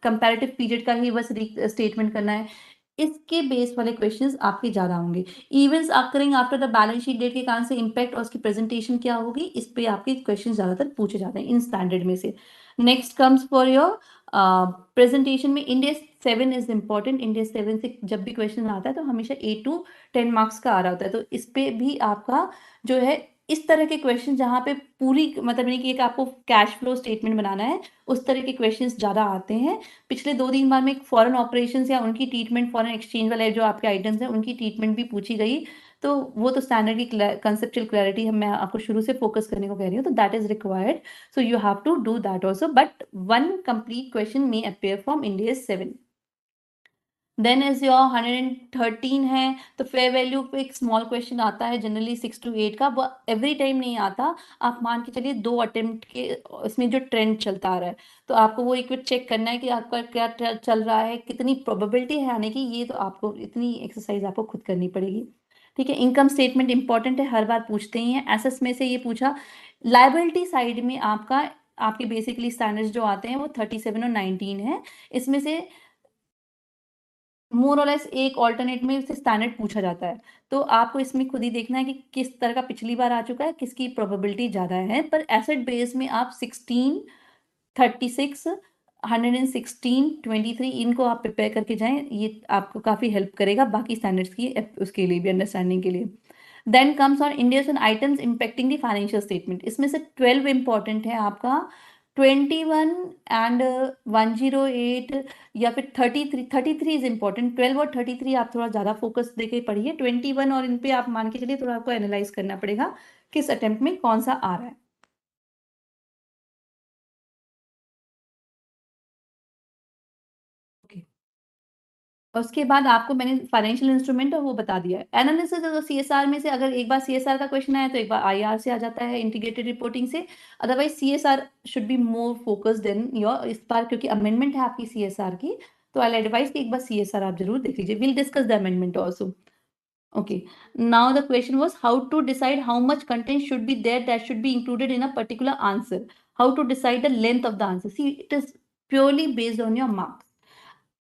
S1: कंपैरेटिव पीरियड का ही बस स्टेटमेंट करना है। इसके बेस वाले क्वेश्चंस आपके ज़्यादा होंगे। Events occurring after the balance sheet date के कारण से इम्पैक्ट और उसकी प्रेजेंटेशन क्या होगी, इस पे आपके क्वेश्चन ज़्यादातर पूछे जाते हैं इन स्टैंडर्ड में से। Next comes for your presentation में इंडेक्स 7 इज इम्पॉर्टेंट। इंडेक्स 7 से जब भी क्वेश्चन आता है तो हमेशा 8 to 10 मार्क्स का आ रहा होता है। तो इस पे भी आपका जो है, इस तरह के क्वेश्चन जहाँ पे पूरी मतलब नहीं कि एक आपको कैश फ्लो स्टेटमेंट बनाना है, उस तरह के क्वेश्चंस ज़्यादा आते हैं। पिछले 2-3 बार में एक फॉरेन ऑपरेशंस या उनकी ट्रीटमेंट, फॉरेन एक्सचेंज वाले जो आपके आइटम्स हैं उनकी ट्रीटमेंट भी पूछी गई। तो वो तो स्टैंडर्ड की कंसेप्चुअल क्लैरिटी मैं आपको शुरू से फोकस करने को कह रही हूँ, तो that is required. So you have to do that also, but one complete question may appear from India's 7. Then is your 113 है, तो फेयर वैल्यू पे एक स्मॉल क्वेश्चन आता है जनरली 6 to 8 का, वो एवरी टाइम नहीं आता। आप मान के चलिए 2 अटेम्प्ट के इसमें जो ट्रेंड चलता आ रहा है, तो आपको वो एक बार चेक करना है कि आपका क्या चल रहा है, कितनी प्रोबेबिलिटी है आने की, ये तो आपको इतनी एक्सरसाइज आपको खुद करनी पड़ेगी। ठीक है, इनकम स्टेटमेंट इंपॉर्टेंट है, हर बार पूछते ही हैं। एसेस में से ये पूछा, लाइबिलिटी साइड में आपका आपके बेसिकली स्टैंडर्ड्स जो आते हैं वो 37 और 19 है। इसमें से मोर और लेस एक अल्टरनेट में से स्टैंडर्ड पूछा जाता है। तो आपको इसमें खुद ही देखना है कि किस तरह का पिछली बार आ चुका है, किसकी प्रोबेबिलिटी ज़्यादा है। पर एसेट बेस में आप 16, 36, 116, 23 इनको आप प्रिपेयर करके जाएँ। ये आपको काफ़ी हेल्प करेगा बाकी स्टैंडर्ड्स की उसके लिए भी अंडरस्टैंडिंग के लिए। Then comes on Ind AS and items impacting the financial statement. इसमें से 12 इम्पोर्टेंट है आपका। 21 एंड 108 या फिर 33 इज इम्पोर्टेंट। 12 और 33 आप थोड़ा ज़्यादा फोकस देके पढ़िए। 21 और इन पे आप मान के चलिए थोड़ा आपको एनालाइज करना पड़ेगा किस अटेम्प्ट में कौन सा आ रहा है। ओके, उसके बाद आपको मैंने फाइनेंशियल इंस्ट्रूमेंट और वो बता दिया है। एनालिसिस तो सीएसआर में से अगर एक बार सीएसआर का क्वेश्चन आया तो एक बार आईआर से आ जाता है, इंटीग्रेटेड रिपोर्टिंग से। Otherwise CSR should be more focused then your इस बार, क्योंकि अमेंडमेंट है आपकी सीएसआर की। तो आई एडवाइज कि एक बार सीएसआर आप जरूर देख लीजिए। Will discuss the amendment also. Okay. Now the question was how to decide how much content should be there that should be included in a particular answer. How to decide the length of the answer. See, it is purely based on your marks.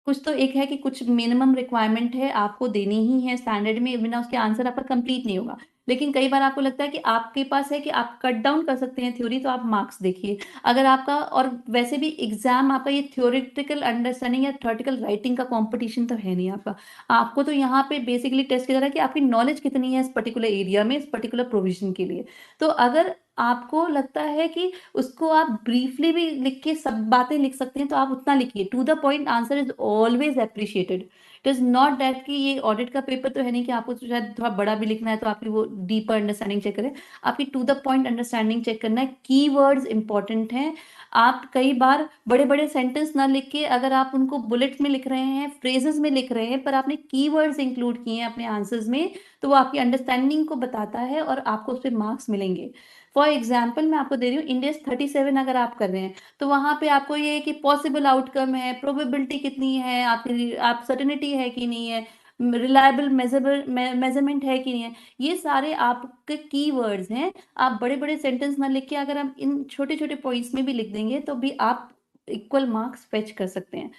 S1: कुछ तो एक है कि कुछ minimum requirement है, आपको देनी ही है स्टैंडर्ड में, बिना उसके आंसर आपका कंप्लीट नहीं होगा। लेकिन कई बार आपको लगता है कि आपके पास है कि आप कट डाउन कर सकते हैं थ्योरी, तो आप मार्क्स देखिए। अगर आपका और वैसे भी एग्जाम आपका ये थ्योरेटिकल अंडरस्टैंडिंग या थ्योरेटिकल राइटिंग का कंपटीशन तो है नहीं आपका। आपको तो यहाँ पे बेसिकली टेस्ट किया जा रहा है कि आपकी नॉलेज कितनी है इस पर्टिकुलर एरिया में, इस पर्टिकुलर प्रोविजन के लिए। तो अगर आपको लगता है कि उसको आप ब्रीफली भी लिख के सब बातें लिख सकते हैं तो आप उतना लिखिए। To the point answer is always appreciated. It is not that कि ये ऑडिट का पेपर तो है नहीं कि आपको तो शायद थोड़ा बड़ा भी लिखना है तो आपकी वो डीपर अंडरस्टैंडिंग चेक करें। आपकी to the point understanding check करना है। कीवर्ड्स इंपॉर्टेंट हैं। आप कई बार बड़े बड़े सेंटेंस ना लिख के अगर आप उनको बुलेट में लिख रहे हैं, फ्रेजेस में लिख रहे हैं, पर आपने कीवर्ड्स इंक्लूड किए हैं अपने आंसर्स में, तो वो आपकी अंडरस्टैंडिंग को बताता है और आपको उस पर मार्क्स मिलेंगे। फॉर एग्जाम्पल मैं आपको दे रही हूँ, इंडेक्स 37 अगर आप कर रहे हैं तो वहां पे आपको ये है कि पॉसिबल आउटकम है, प्रोबेबिलिटी कितनी है आपकी, आप सर्टेनिटी है कि नहीं है, रिलायबल मेजरेबल मेजरमेंट है कि नहीं है, ये सारे आपके कीवर्ड्स हैं। आप बड़े बड़े सेंटेंस ना लिख के अगर आप इन छोटे छोटे पॉइंट्स में भी लिख देंगे तो भी आप इक्वल मार्क्स फेच कर सकते हैं।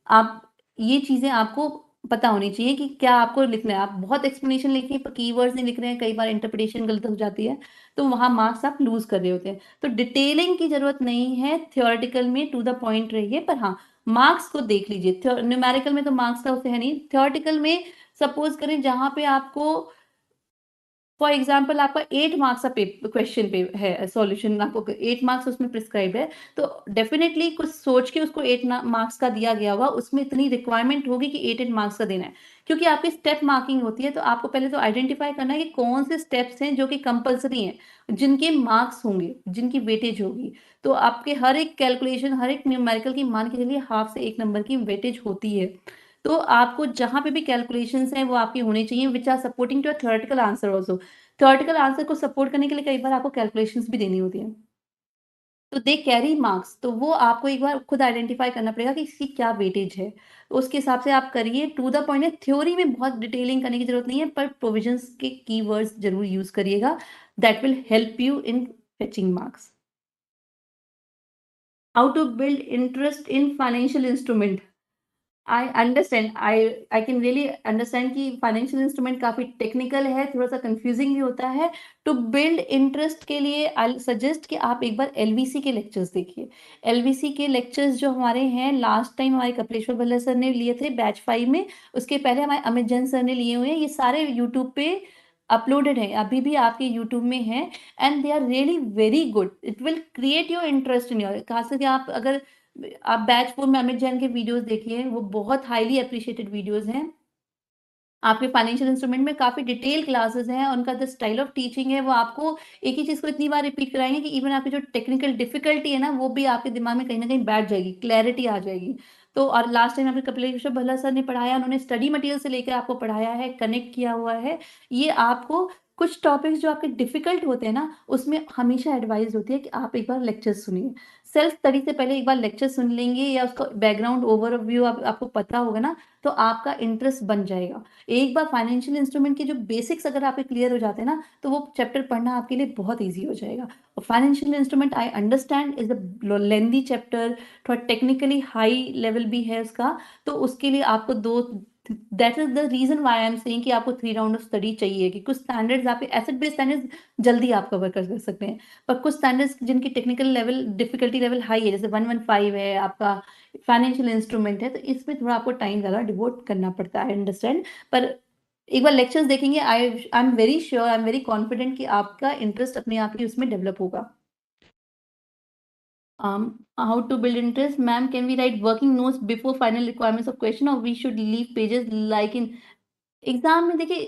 S1: आप ये चीजें आपको पता होनी चाहिए कि क्या आपको लिखना है। आप बहुत एक्सप्लेनेशन लिखिए पर कीवर्ड्स नहीं लिख रहे हैं, कई बार इंटरप्रिटेशन गलत हो जाती है, तो वहां मार्क्स आप लूज कर रहे होते हैं। तो डिटेलिंग की जरूरत नहीं है, थियोरेटिकल में टू द पॉइंट रहिए, पर हाँ मार्क्स को देख लीजिए। न्यूमेरिकल में तो मार्क्स का उसे है नहीं, थियोरेटिकल में सपोज करें जहां पे आपको फॉर एग्जाम्पल आपका 8 मार्क्स का क्वेश्चन पे है सॉल्यूशन, आपको 8 मार्क्स उसमें प्रिस्क्राइब है, तो डेफिनेटली कुछ सोच के उसको 8 मार्क्स का दिया गया होगा। उसमें इतनी रिक्वायरमेंट होगी कि 8 मार्क्स का देना है, क्योंकि आपकी स्टेप मार्किंग होती है। तो आपको पहले तो आइडेंटिफाई करना है कि कौन से स्टेप्स हैं जो कि कंपलसरी हैं, जिनके मार्क्स होंगे, जिनकी वेटेज होगी। तो आपके हर एक कैलकुलेशन, हर एक न्यूमेरिकल की मान के चलिए हाफ से 1 नंबर की वेटेज होती है। तो आपको जहां पे भी कैलकुलेशंस हैं वो आपकी होनी चाहिए which are supporting to a theoretical answer also. Theoretical answer को सपोर्ट करने के लिए कई बार आपको कैलकुलेशंस भी देनी होती है, तो दे कैरी मार्क्स। तो वो आपको एक बार खुद आइडेंटिफाई करना पड़ेगा कि इसकी क्या वेटेज है, तो उसके हिसाब से आप करिए। टू द पॉइंट है, थ्योरी में बहुत डिटेलिंग करने की जरूरत नहीं है, पर प्रोविजंस के कीवर्ड्स जरूर यूज करिएगा। That will help you in fetching marks. How to build interest in financial instrument. I understand, I can really understand कि फाइनेंशियल इंस्ट्रूमेंट काफी टेक्निकल है, थोड़ा सा कंफ्यूजिंग भी होता है। टू बिल्ड इंटरेस्ट के लिए आई सजेस्ट कि आप एक बार एलवीसी के लेक्चर्स देखिए। एलवीसी के लेक्चर्स जो हमारे हैं, लास्ट टाइम हमारे कपिलेश्वर भल्ला सर ने लिए थे बैच 5 में, उसके पहले हमारे अमित जैन सर ने लिए हुए हैं। ये सारे यूट्यूब पे अपलोडेड है, अभी भी आपके यूट्यूब में है, and they are really very good. It will create your interest in your, खास करके आप अगर आप बैच 4 में अमित जैन के वीडियोस देखिए, वो बहुत हाईली अप्रिशिएटेड वीडियोस हैं। आपके फाइनेंशियल इंस्ट्रूमेंट में काफी डिटेल क्लासेस हैं, उनका जो स्टाइल ऑफ टीचिंग है वो आपको एक ही चीज को इतनी बार रिपीट कराएंगे कि इवन आपकी जो टेक्निकल डिफिकल्टी है ना वो भी आपके दिमाग में कहीं ना कहीं बैठ जाएगी, क्लैरिटी आ जाएगी। तो और लास्ट टाइम आपके कपिलेश्वर भल्ला सर ने पढ़ाया, उन्होंने स्टडी मटेरियल से लेकर आपको पढ़ाया है, कनेक्ट किया हुआ है। ये आपको कुछ टॉपिक्स जो आपके डिफिकल्ट होते हैं ना, उसमें हमेशा एडवाइस होती है कि आप एक बार लेक्चर सुनिए। सेल्फ स्टडी से पहले एक बार लेक्चर सुन लेंगे या उसका बैकग्राउंड ओवरव्यू आपको पता होगा ना, तो आपका इंटरेस्ट बन जाएगा। एक बार फाइनेंशियल इंस्ट्रूमेंट के जो बेसिक्स अगर आपके क्लियर हो जाते हैं ना, तो वो चैप्टर पढ़ना आपके लिए बहुत ईजी हो जाएगा। और financial instrument I understand is a lengthy chapter, थोड़ा टेक्निकली हाई लेवल भी है उसका। तो उसके लिए आपको दो, that is the reason why I am saying कि आपको 3 राउंड ऑफ स्टडी चाहिए, कि कुछ स्टैंडर्ड्स आप एसेट बेस्ड स्टैंडर्ड्स जल्दी आप कवर कर सकते हैं, पर कुछ स्टैंडर्ड्स जिनकी technical level difficulty level high है, जैसे 115 है आपका फाइनेंशियल इंस्ट्रूमेंट है, तो इसमें थोड़ा आपको टाइम ज़्यादा डिवोट करना पड़ता है, अंडरस्टैंड। पर एक बार लेक्चर्स देखेंगे, आई am very sure, I am very confident कि आपका इंटरेस्ट अपने आप ही उसमें डेवलप होगा। How to build interest, ma'am? Can we write working notes before final requirements of question, or we should leave pages like in exam में? देखिए,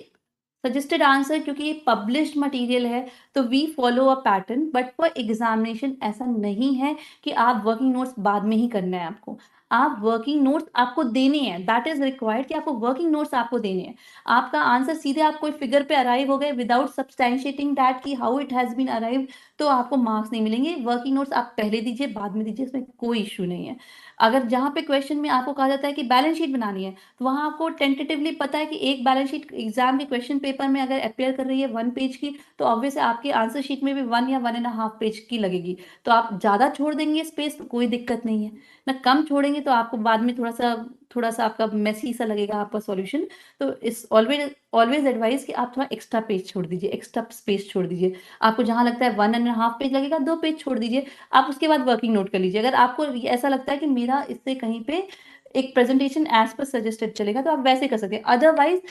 S1: suggested answer, क्योंकि ये पब्लिश्ड मटेरियल है, तो we follow a pattern, but for examination ऐसा नहीं है कि आप वर्किंग नोट्स बाद में ही करना है आपको। आप वर्किंग नोट्स आपको देने हैं, दैट इज रिक्वायर्ड कि आपको वर्किंग नोट्स आपको देने हैं। आपका आंसर सीधे आप कोई फिगर पे अराइव हो गए विदाउट सब्सटैंशिएटिंग दैट कि how it has been arrive, तो आपको मार्क्स नहीं मिलेंगे। वर्किंग नोट्स आप पहले दीजिए, बाद में दीजिए, इसमें कोई इश्यू नहीं है। अगर जहाँ पे क्वेश्चन में आपको कहा जाता है कि बैलेंस शीट बनानी है, तो वहाँ आपको टेंटेटिवली पता है कि एक बैलेंस शीट एग्जाम के क्वेश्चन पेपर में अगर अपेयर कर रही है 1 पेज की, तो ऑब्वियस आपके आंसर शीट में भी 1 या 1.5 पेज की लगेगी। तो आप ज़्यादा छोड़ देंगे स्पेस तो कोई दिक्कत नहीं है, ना कम छोड़ेंगे तो आपको बाद में थोड़ा सा आपका मेसी सा लगेगा आपका सॉल्यूशन। तो इस ऑलवेज ऑलवेज एडवाइस कि आप थोड़ा एक्स्ट्रा पेज छोड़ दीजिए, एक्स्ट्रा स्पेस छोड़ दीजिए। आपको जहाँ लगता है 1.5 पेज लगेगा, 2 पेज छोड़ दीजिए। आप उसके बाद वर्किंग नोट कर लीजिए। अगर आपको ऐसा लगता है कि मेरा इससे कहीं पे एक प्रेजेंटेशन एज पर सजेस्टेड चलेगा, तो आप वैसे कर सकते हैं। Otherwise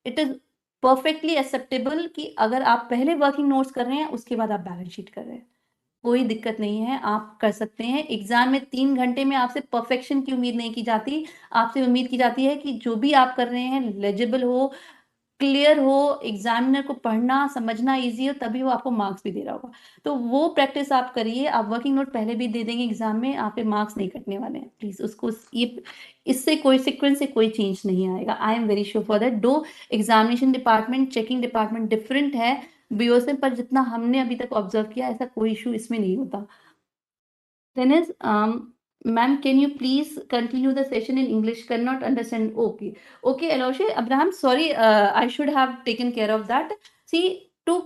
S1: it is perfectly acceptable कि अगर आप पहले वर्किंग नोट्स कर रहे हैं, उसके बाद आप बैलेंस शीट कर रहे हैं, कोई दिक्कत नहीं है, आप कर सकते हैं। एग्जाम में 3 घंटे में आपसे परफेक्शन की उम्मीद नहीं की जाती। आपसे उम्मीद की जाती है कि जो भी आप कर रहे हैं लेजिबल हो, क्लियर हो, एग्जामिनर को पढ़ना समझना इजी हो, तभी वो आपको मार्क्स भी दे रहा होगा। तो वो प्रैक्टिस आप करिए। आप वर्किंग नोट पहले भी दे देंगे एग्जाम में, आपके मार्क्स नहीं कटने वाले हैं। प्लीज उसको ये, इससे कोई सीक्वेंस से कोई चेंज नहीं आएगा। I am very sure for that. दो examination department, checking department different है बीओएसएम, पर जितना हमने अभी तक ऑब्जर्व किया, ऐसा कोई इशू इसमें नहीं होता। Then is, ma'am, can you please continue the session in English? Cannot understand. Okay. Okay, Aloshe, Abraham, sorry, I should have taken care of that. See, to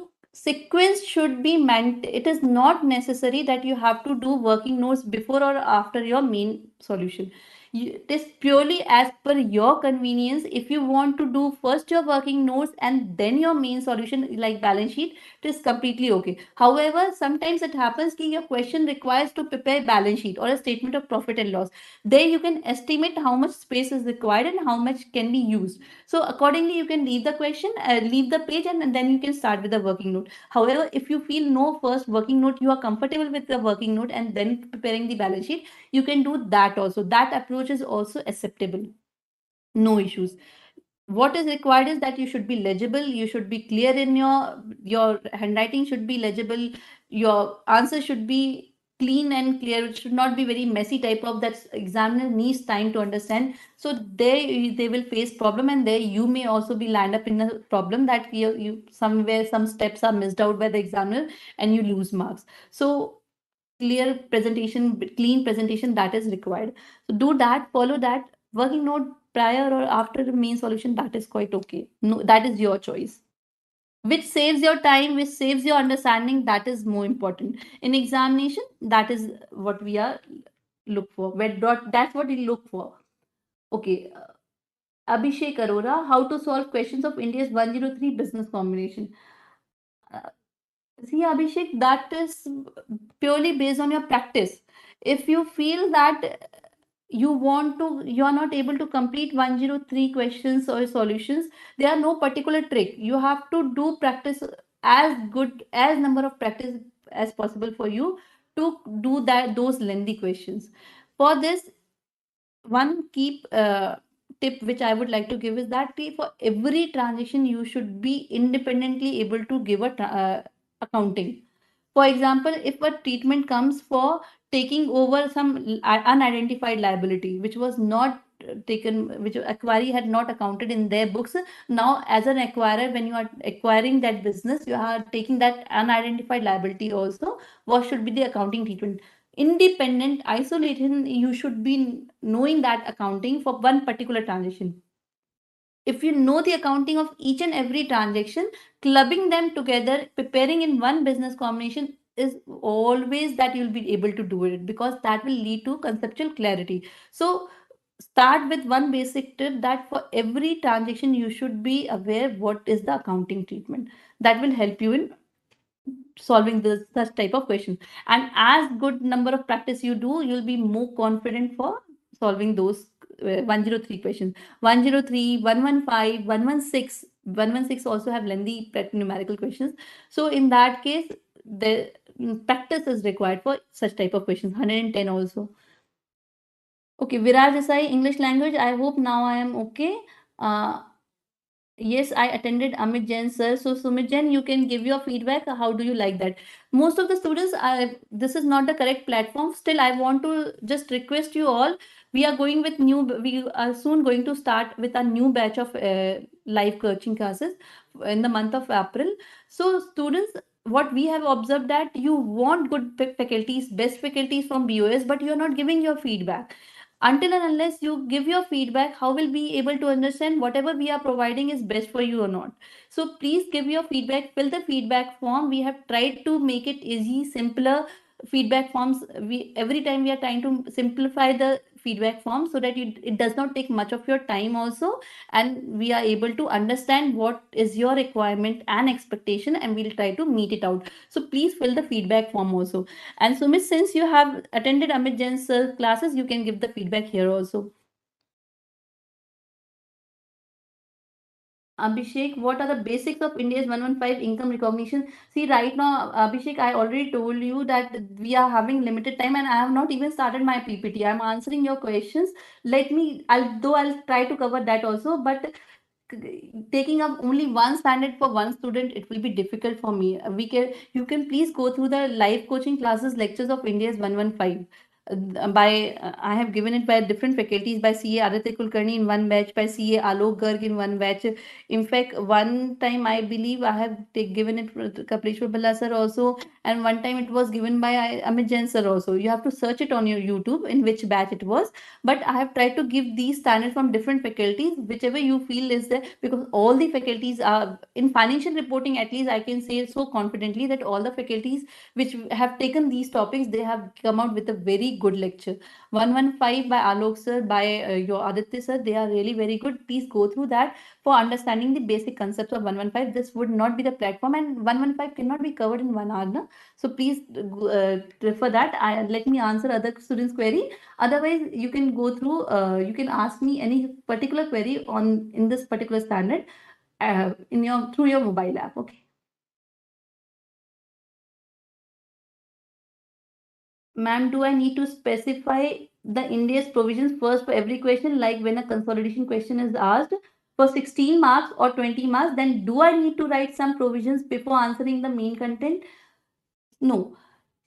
S1: sequence should be meant, it is not necessary that you have to do working notes before or after your main solution. It is purely as per your convenience. If you want to do first your working notes and then your main solution like balance sheet, it is completely okay. However, sometimes it happens that your question requires to prepare balance sheet or a statement of profit and loss. There you can estimate how much space is required and how much can be used. So accordingly, you can leave the question, leave the page, and then you can start with the working note. However, if you feel no first working note, you are comfortable with the working note and then preparing the balance sheet, you can do that also. That approach is also acceptable. No issues. What is required is that you should be legible, you should be clear in your handwriting should be legible, your answer should be clean and clear. It should not be very messy type of that examiner needs time to understand. So they will face problem, and there you may also be land up in a problem that you somewhere some steps are missed out by the examiner and you lose marks. So clear presentation, clean presentation, that is required. So do that, follow that. Working note prior or after the main solution, that is quite okay. No, that is your choice. Which saves your time, which saves your understanding, that is more important. In examination, that is what we are look for. That's what we look for. Okay. Abhishek Arora, how to solve questions of India's 103 business combination. Uh, See, Abhishek, that is purely based on your practice. If you feel that you are not able to complete 103 questions or solutions, there are no particular trick. You have to do practice as good as number of practice as possible for you to do that those lengthy questions. For this, one key tip which I would like to give is that for every transaction you should be independently able to give a accounting. For example, if a treatment comes for taking over some unidentified liability which was not taken, which acquiree had not accounted in their books. Now, as an acquirer, when you are acquiring that business, you are taking that unidentified liability also. What should be the accounting treatment? Independent, isolated, you should be knowing that accounting for one particular transaction. If you know the accounting of each and every transaction, clubbing them together, preparing in one business combination is always that you'll be able to do it, because that will lead to conceptual clarity. So start with one basic tip, that for every transaction you should be aware what is the accounting treatment. That will help you in solving this such type of question. And as good number of practice you do, you'll be more confident for solving those 103 questions. 103, 115, 116. 116 also have lengthy numerical questions. So in that case, the practice is required for such type of questions. 110 also. Okay, Viraj Desai, English language. I hope now I am okay. Uh, Yes, I attended Amit Jain, sir. So, Sumit Jain, you can give your feedback. How do you like that? Most of the students, this is not the correct platform. Still, I want to just request you all. We are going with new, we are soon going to start with a new batch of live coaching classes in the month of April. So, students, what we have observed that you want good faculties, best faculties from BOS, but you are not giving your feedback. Until and unless you give your feedback, how will we able to understand whatever we are providing is best for you or not? So please give your feedback, fill the feedback form. We have tried to make it easy, simpler feedback forms. We every time we are trying to simplify the feedback form so that it does not take much of your time also, and we are able to understand what is your requirement and expectation, and we'll try to meet it out. So please fill the feedback form also. And Sumit, since you have attended Amit Jain's classes, you can give the feedback here also. Abhishek, what are the basics of India's 115 income recognition? See, right now, Abhishek, I already told you that we are having limited time and I have not even started my PPT. I'm answering your questions. I'll try to cover that also, but taking up only one standard for one student, it will be difficult for me. You can please go through the live coaching classes lectures of India's 115. I have given it by different faculties, by CA Aditya Kulkarni in one batch, by CA Alok Garg in one batch. In fact, one time I believe I have given it to Kapleshwar Balla sir also, and one time it was given by Amit Jain sir also. You have to search it on your YouTube in which batch it was, but I have tried to give these standards from different faculties, whichever you feel is there, because all the faculties are in financial reporting. At least I can say so confidently that all the faculties which have taken these topics, they have come out with a very good lecture. 115 by Alok sir, by your Aditya sir, they are really very good. Please go through that for understanding the basic concepts of 115. This would not be the platform, and 115 cannot be covered in 1 hour. No? So please refer that. Let me answer other students' query. Otherwise, you can go through, you can ask me any particular query on in this particular standard in your through your mobile app. Okay. Ma'am, do I need to specify the India's provisions first for every question? Like when a consolidation question is asked for 16 marks or 20 marks, then do I need to write some provisions before answering the main content? No.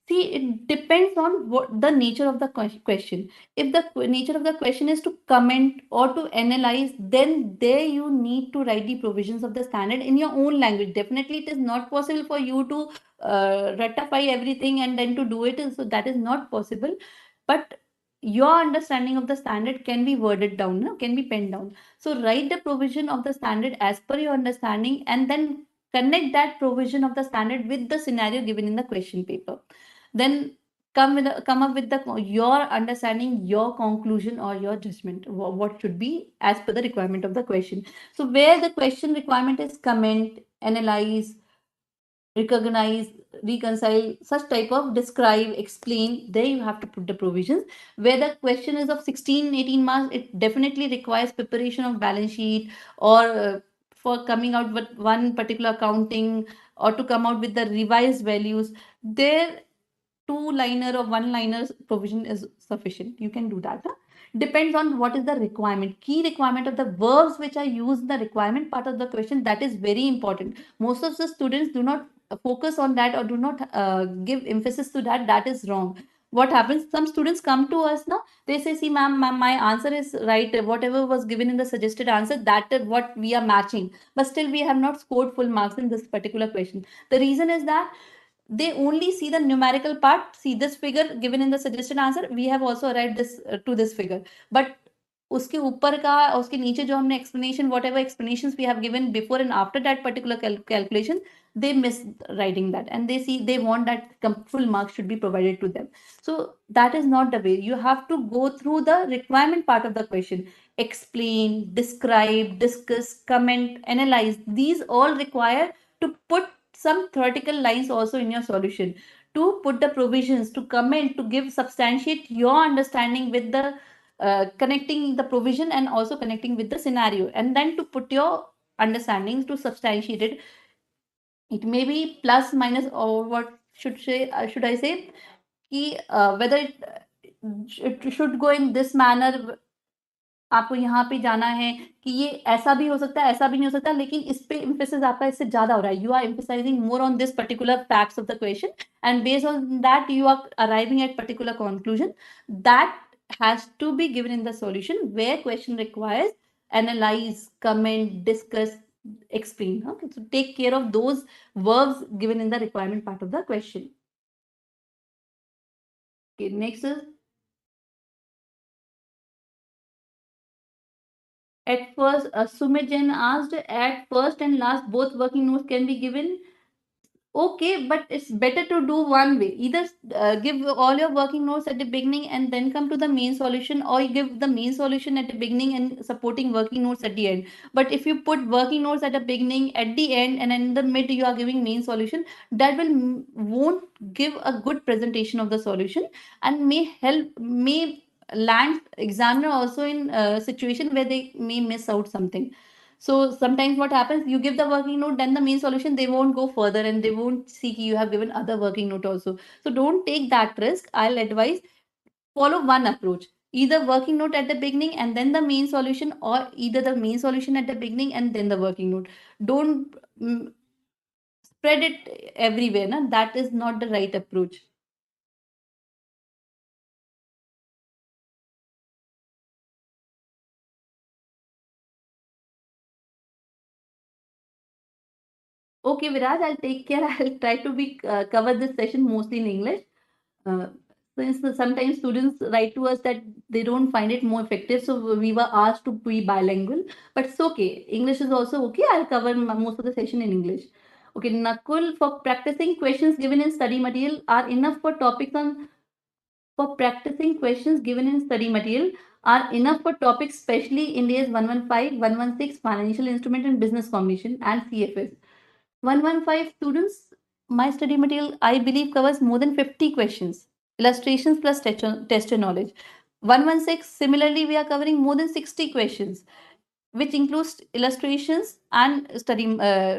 S1: See, it depends on what the nature of the question. If the nature of the question is to comment or to analyze, then there you need to write the provisions of the standard in your own language. Definitely, it is not possible for you to ratify everything and then to do it. So that is not possible. But your understanding of the standard can be worded down, no? Can be penned down. So write the provision of the standard as per your understanding, and then connect that provision of the standard with the scenario given in the question paper. Then come up with the your understanding, your conclusion or your judgment, what should be as per the requirement of the question. So where the question requirement is comment, analyze, recognize, reconcile, such type of describe, explain, there you have to put the provisions. Where the question is of 16, 18 marks, it definitely requires preparation of balance sheet, or for coming out with one particular accounting, or to come out with the revised values. There two liner or one liner provision is sufficient. You can do that. Huh? Depends on what is the requirement. Key requirement of the verbs which are used in the requirement part of the question, that is very important. Most of the students do not focus on that or do not give emphasis to that. That is wrong. what happens, some students come to us now, they say, see ma'am, my answer is right, whatever was given in the suggested answer, that is what we are matching, but still we have not scored full marks in this particular question. The reason is that they only see the numerical part, see this figure given in the suggested answer, we have also arrived this to this figure, but उसके ऊपर का उसके नीचे जो हमने explanation, whatever explanations we have given before and after that particular calculation, they miss writing that, and they see, they want that full marks should be provided to them. So that is not the way. You have to go through the requirement part of the question, explain, describe, discuss, comment, analyze. These all require to put some theoretical lines also in your solution, to put the provisions, to comment, to give substantiate your understanding with the connecting the provision and also connecting with the scenario, and then to put your understandings to substantiate it. It may be plus minus, or what should I say, कि whether it should go in this manner, आपको यहाँ पे जाना है कि ये ऐसा भी हो सकता है, ऐसा भी नहीं हो सकता, लेकिन इस पे एम्फेसिस आपका इससे ज्यादा हो रहा है, you are emphasising more on this particular facts of the question, and based on that you are arriving at particular conclusion that has to be given in the solution, where question requires analyze, comment, discuss, explain. Okay, so take care of those verbs given in the requirement part of the question. Okay, next is, at first, Sumit Jain asked, at first and last, both working notes can be given. Okay, but it's better to do one way. Either give all your working notes at the beginning and then come to the main solution, or you give the main solution at the beginning and supporting working notes at the end. But if you put working notes at the beginning, at the end, and in the mid you are giving main solution, that won't give a good presentation of the solution, and may land examiner also in a situation where they may miss out something. So sometimes what happens, you give the working note, then the main solution, they won't go further and they won't see you have given other working note also. So don't take that risk. I'll advise, follow one approach. Either working note at the beginning and then the main solution, or either the main solution at the beginning and then the working note. Don't spread it everywhere. Na? That is not the right approach. Okay, Viraj, I'll take care. I'll try to be cover this session mostly in English. Uh, since sometimes students write to us that they don't find it more effective, so we were asked to be bilingual. But it's okay. English is also okay. I'll cover most of the session in English. Okay, Nakul, for practicing questions given in study material are enough for topics on. For practicing questions given in study material are enough for topics, especially in days 115, 116, financial instrument and business combination, and CFS. 115 students, my study material, I believe, covers more than 50 questions, illustrations plus test knowledge. 116, similarly, we are covering more than 60 questions, which includes illustrations and study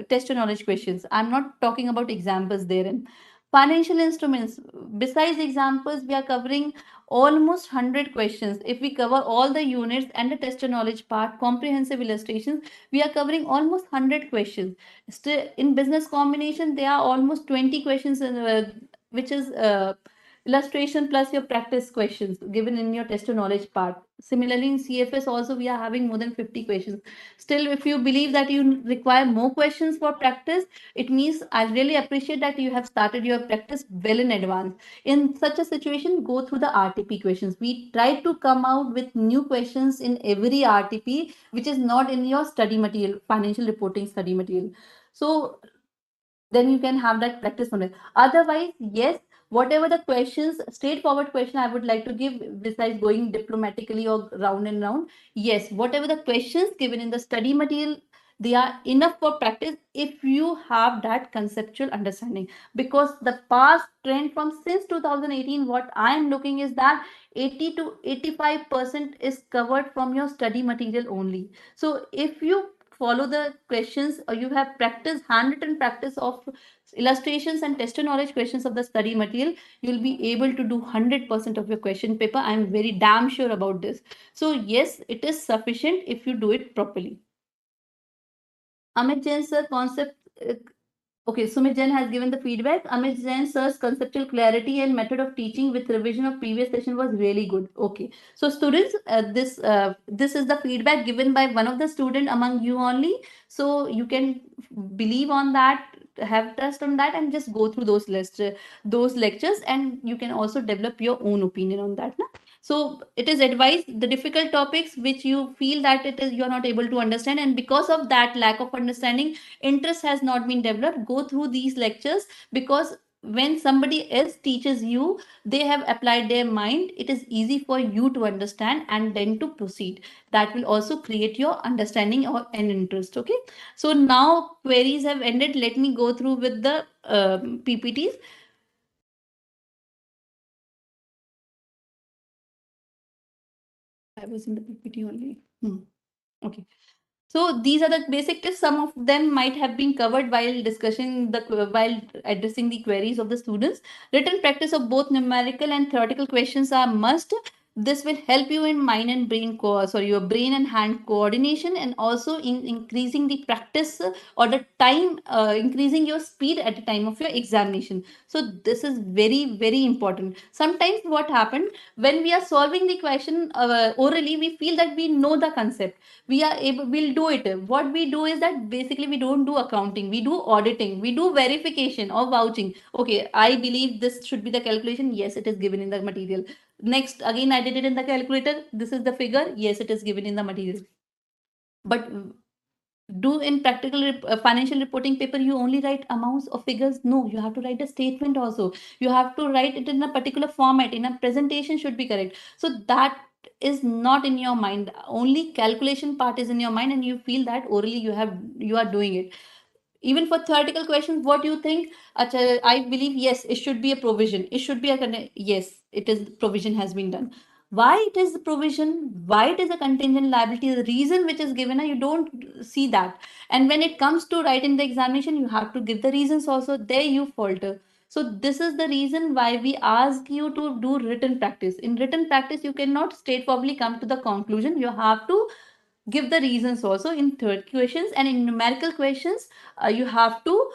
S1: test knowledge questions. I'm not talking about examples therein. Financial instruments, besides examples, we are covering almost 100 questions. If we cover all the units and the test knowledge part, comprehensive illustrations, we are covering almost 100 questions. Still, in business combination, there are almost 20 questions, which is illustration plus your practice questions given in your test knowledge part. Similarly, in CFS also, we are having more than 50 questions. Still, if you believe that you require more questions for practice, it means I really appreciate that you have started your practice well in advance. In such a situation, go through the RTP questions. We try to come out with new questions in every RTP, which is not in your study material, financial reporting study material. So then you can have that practice on it. Otherwise, yes, whatever the questions, straightforward question I would like to give, besides going diplomatically or round and round, yes, whatever the questions given in the study material, they are enough for practice if you have that conceptual understanding. Because the past trend from since 2018, what I am looking is that 80 to 85% is covered from your study material only. So if you follow the questions, or you have practice, handwritten practice of illustrations and test knowledge questions of the study material, you'll be able to do 100% of your question paper. I'm very damn sure about this. So yes, it is sufficient if you do it properly. Amit Jain sir, concept Okay, Sumit Jain has given the feedback. Amit Jain, sir's conceptual clarity and method of teaching with revision of previous session was really good. Okay, so students, this is the feedback given by one of the student among you only. So you can believe on that, have trust on that, and just go through those lectures, and you can also develop your own opinion on that. Na? So it is advised the difficult topics which you feel that it is you are not able to understand, and because of that lack of understanding, interest has not been developed. Go through these lectures, because when somebody else teaches you, they have applied their mind, it is easy for you to understand and then to proceed. That will also create your understanding or an interest. Okay, so now queries have ended. Let me go through with the ppts. I was in the ppt only. Okay. So these are the basic tips. Some of them might have been covered while discussing while addressing the queries of the students. Written practice of both numerical and theoretical questions are must. This will help you in mind and your brain and hand coordination, and also in increasing the practice or the time, increasing your speed at the time of your examination. So this is very important. Sometimes what happened, when we are solving the question orally, we feel that we know the concept, we are able, we'll do it. What we do is that basically we don't do accounting, we do auditing, we do verification or vouching. Okay, I believe this should be the calculation, yes, it is given in the material. Next, again I did it in the calculator, this is the figure, yes, it is given in the material. But do in practical financial reporting paper you only write amounts or figures? No, you have to write a statement also. You have to write it in a particular format, in a presentation should be correct. So that is not in your mind, only calculation part is in your mind, and you feel that orally you are doing it. Even for theoretical questions, what do you think? Acha, I believe yes, it should be a provision, it should be yes, it is, provision has been done. Why it is provision, why it is a contingent liability, the reason which is given, you don't see that. And when it comes to writing the examination, you have to give the reasons also, there you falter. So this is the reason why we ask you to do written practice. In written practice, you cannot straightforwardly come to the conclusion, you have to give the reasons also. In third questions and in numerical questions, you have to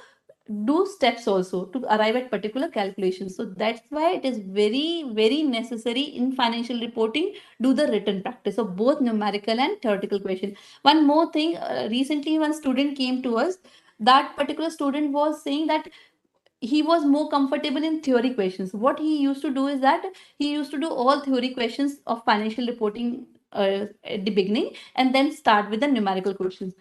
S1: do steps also to arrive at particular calculations. So that's why it is very necessary in financial reporting, do the written practice of both numerical and theoretical question. One more thing, recently one student came to us. That particular student was saying that he was more comfortable in theory questions. What he used to do is that he used to do all theory questions of financial reporting at the beginning, and then start with the numerical questions.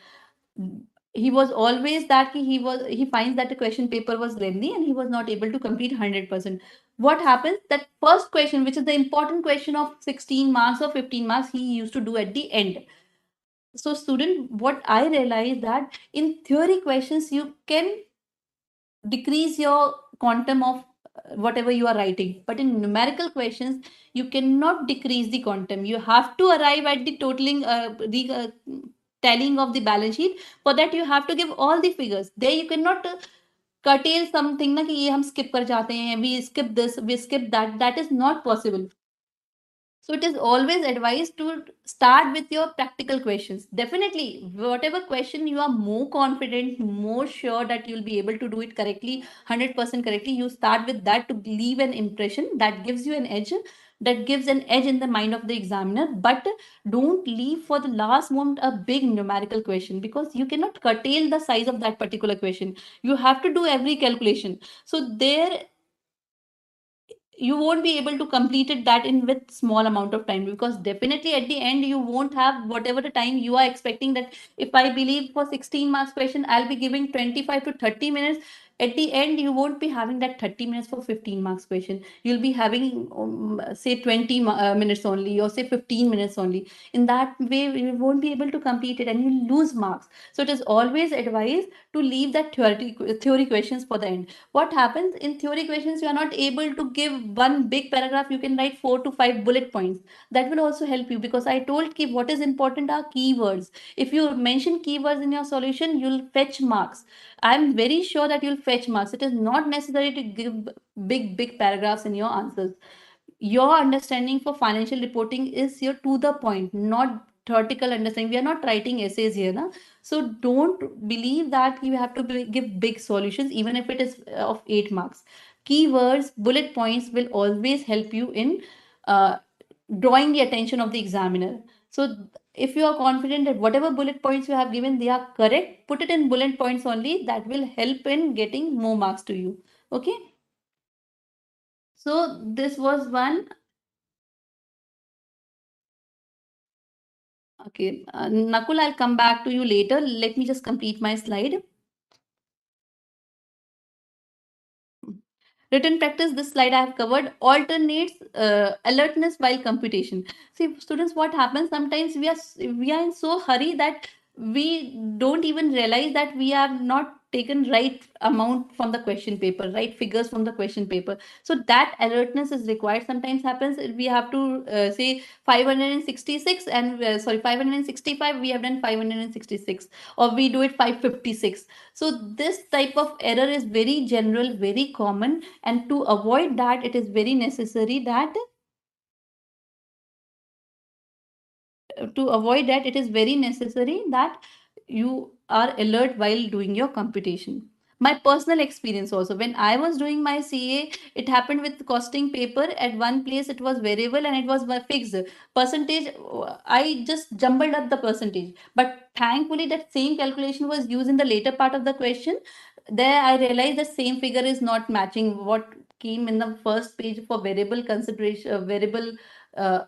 S1: He was always that he finds that the question paper was lengthy and he was not able to complete 100%. What happens, that first question, which is the important question of 16 marks or 15 marks, he used to do at the end. So student, what I realized, that in theory questions you can decrease your quantum of whatever you are writing, but in numerical questions you cannot decrease the quantum. You have to arrive at the totaling, the tallying of the balance sheet. For that you have to give all the figures. There you cannot curtail something na, कि ये हम skip कर जाते हैं, we skip this, we skip that. That is not possible. So it is always advised to start with your practical questions. Definitely, whatever question you are more confident, more sure that you'll be able to do it correctly, 100% correctly, you start with that to leave an impression that gives you an edge, that gives an edge in the mind of the examiner. But don't leave for the last moment a big numerical question, because you cannot curtail the size of that particular question. You have to do every calculation. So there you won't be able to complete it that in with small amount of time, because definitely at the end you won't have whatever the time you are expecting. That if I believe for 16 marks question I'll be giving 25 to 30 minutes, at the end you won't be having that 30 minutes for 15 marks question. You'll be having say 20 minutes only, or say 15 minutes only. In that way you won't be able to complete it and you lose marks. So it is always advised to leave that theory questions for the end. What happens in theory questions, you are not able to give one big paragraph, you can write 4 to 5 bullet points. That will also help you, because I told ki what is important are keywords. If you mention keywords in your solution, you'll fetch marks. I'm very sure that you'll fetch marks. It is not necessary to give big paragraphs in your answers. Your understanding for financial reporting is your to the point, not theoretical understanding. We are not writing essays here, na? So don't believe that you have to give big solutions, even if it is of 8 marks. Keywords, bullet points will always help you in uh, drawing the attention of the examiner. So if you are confident that whatever bullet points you have given, they are correct, put it in bullet points only. That will help in getting more marks to you. Okay. So this was one. Okay. Nakul, I'll come back to you later. Let me just complete my slide. Written practice, this slide I have covered, alternates alertness while computation. See, students, what happens sometimes we are in so hurry that we don't even realize that we have not taken right amount from the question paper, right figures from the question paper. So that alertness is required. Sometimes happens we have to say 566 and sorry 565. We have done 566, or we do it 556. So this type of error is very general, very common, and to avoid that, it is very necessary that it is very necessary that you are alert while doing your computation. My personal experience also, when I was doing my CA, it happened with costing paper. At one place it was variable and it was fixed percentage. I just jumbled up the percentage, but thankfully that same calculation was used in the later part of the question. There I realized the same figure is not matching what came in the first page for variable consideration, variable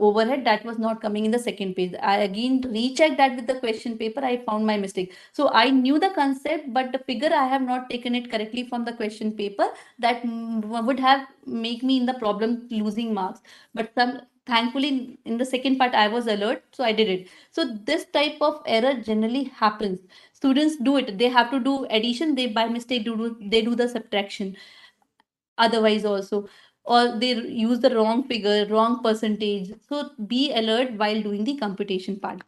S1: overhead, that was not coming in the second page. I again rechecked that with the question paper. I found my mistake. So I knew the concept, but the figure I have not taken it correctly from the question paper. That would have make me in the problem losing marks. But thankfully in the second part I was alert, so I did it. So this type of error generally happens. Students do it. They have to do addition. They by mistake they do the subtraction otherwise also, or they use the wrong figure, wrong percentage. So be alert while doing the computation part.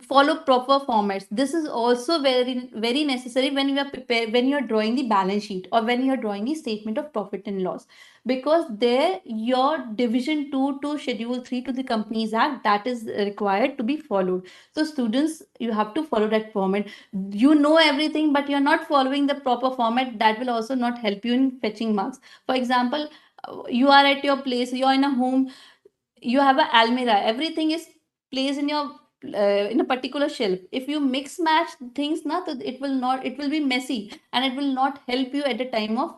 S1: Follow proper formats. This is also very necessary when you are when you are drawing the balance sheet or when you are drawing the statement of profit and loss, because there your division 2 to schedule 3 to the Companies Act, that is required to be followed. So students, you have to follow that format. You know everything, but you're not following the proper format. That will also not help you in fetching marks. For example, you are at your place, you are in a home, you have a almirah, everything is placed in your in a particular shelf. If you mix match things na, so it will be messy and it will not help you at the time of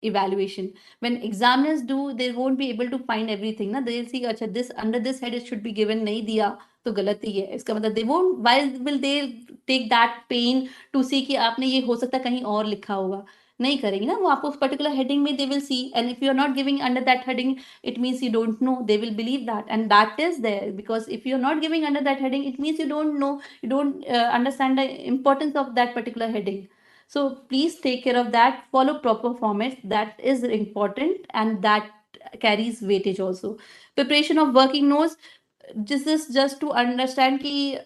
S1: evaluation. When examiners do, they won't be able to find everything na. They'll see, acha, this under this head it should be given, nahi diya तो गलत ही है इसका मतलब. They won't, why will they take that pain to see कि आपने ये हो सकता है कहीं और लिखा होगा. नहीं करेंगे ना वो. आपको उस पर्टिकुलर हेडिंग में they will see, and if you are not giving under that heading, it means you don't know. They will believe that, and that is there, because if you're not giving under that heading, it means you don't know, you don't understand the importance of that particular heading. So please take care of that. Follow proper formats, that is important, and that carries weightage also. Preparation of working notes, this is just to understand ki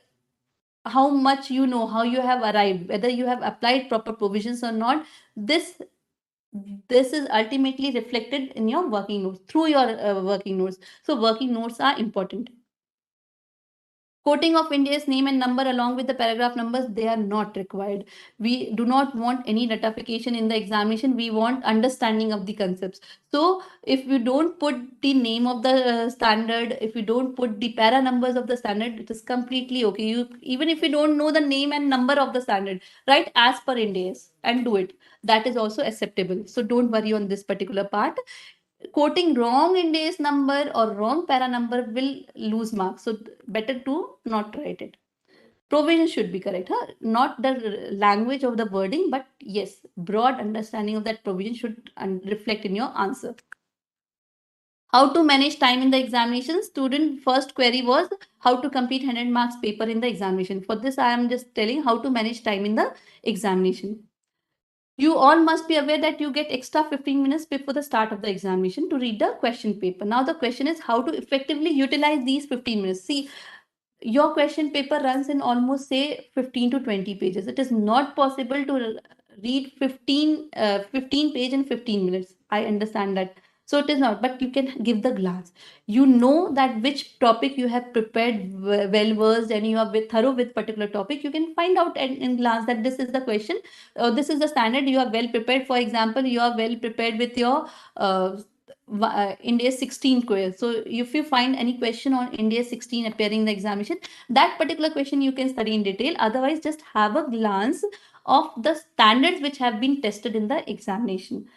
S1: how much you know, how you have arrived, whether you have applied proper provisions or not. This is ultimately reflected in your working notes, through your working notes. So working notes are important. Quoting of India's name and number along with the paragraph numbers, they are not required. We do not want any ratification in the examination. We want understanding of the concepts. So if you don't put the name of the standard, if you don't put the para numbers of the standard, it is completely okay. You, even if you don't know the name and number of the standard, write as per India's and do it. That is also acceptable. So don't worry on this particular part. Quoting wrong index number or wrong para number will lose marks. So better to not write it. Provision should be correct, huh? Not the language of the wording, but yes, broad understanding of that provision should reflect in your answer. How to manage time in the examination? Student first query was how to complete 100 marks paper in the examination. For this, I am just telling how to manage time in the examination. You all must be aware that you get extra 15 minutes before the start of the examination to read the question paper. Now the question is how to effectively utilize these 15 minutes. See, your question paper runs in almost say 15 to 20 pages. It is not possible to read 15 page in 15 minutes. I understand that. So it is not, but you can give the glance. You know that which topic you have prepared well versed, and you are thorough with particular topic. You can find out in glance that this is the question, this is the standard. You are well prepared. For example, you are well prepared with your uh, India 16 quiz. So if you find any question on India 16 appearing in the examination, that particular question you can study in detail. Otherwise, just have a glance of the standards which have been tested in the examination.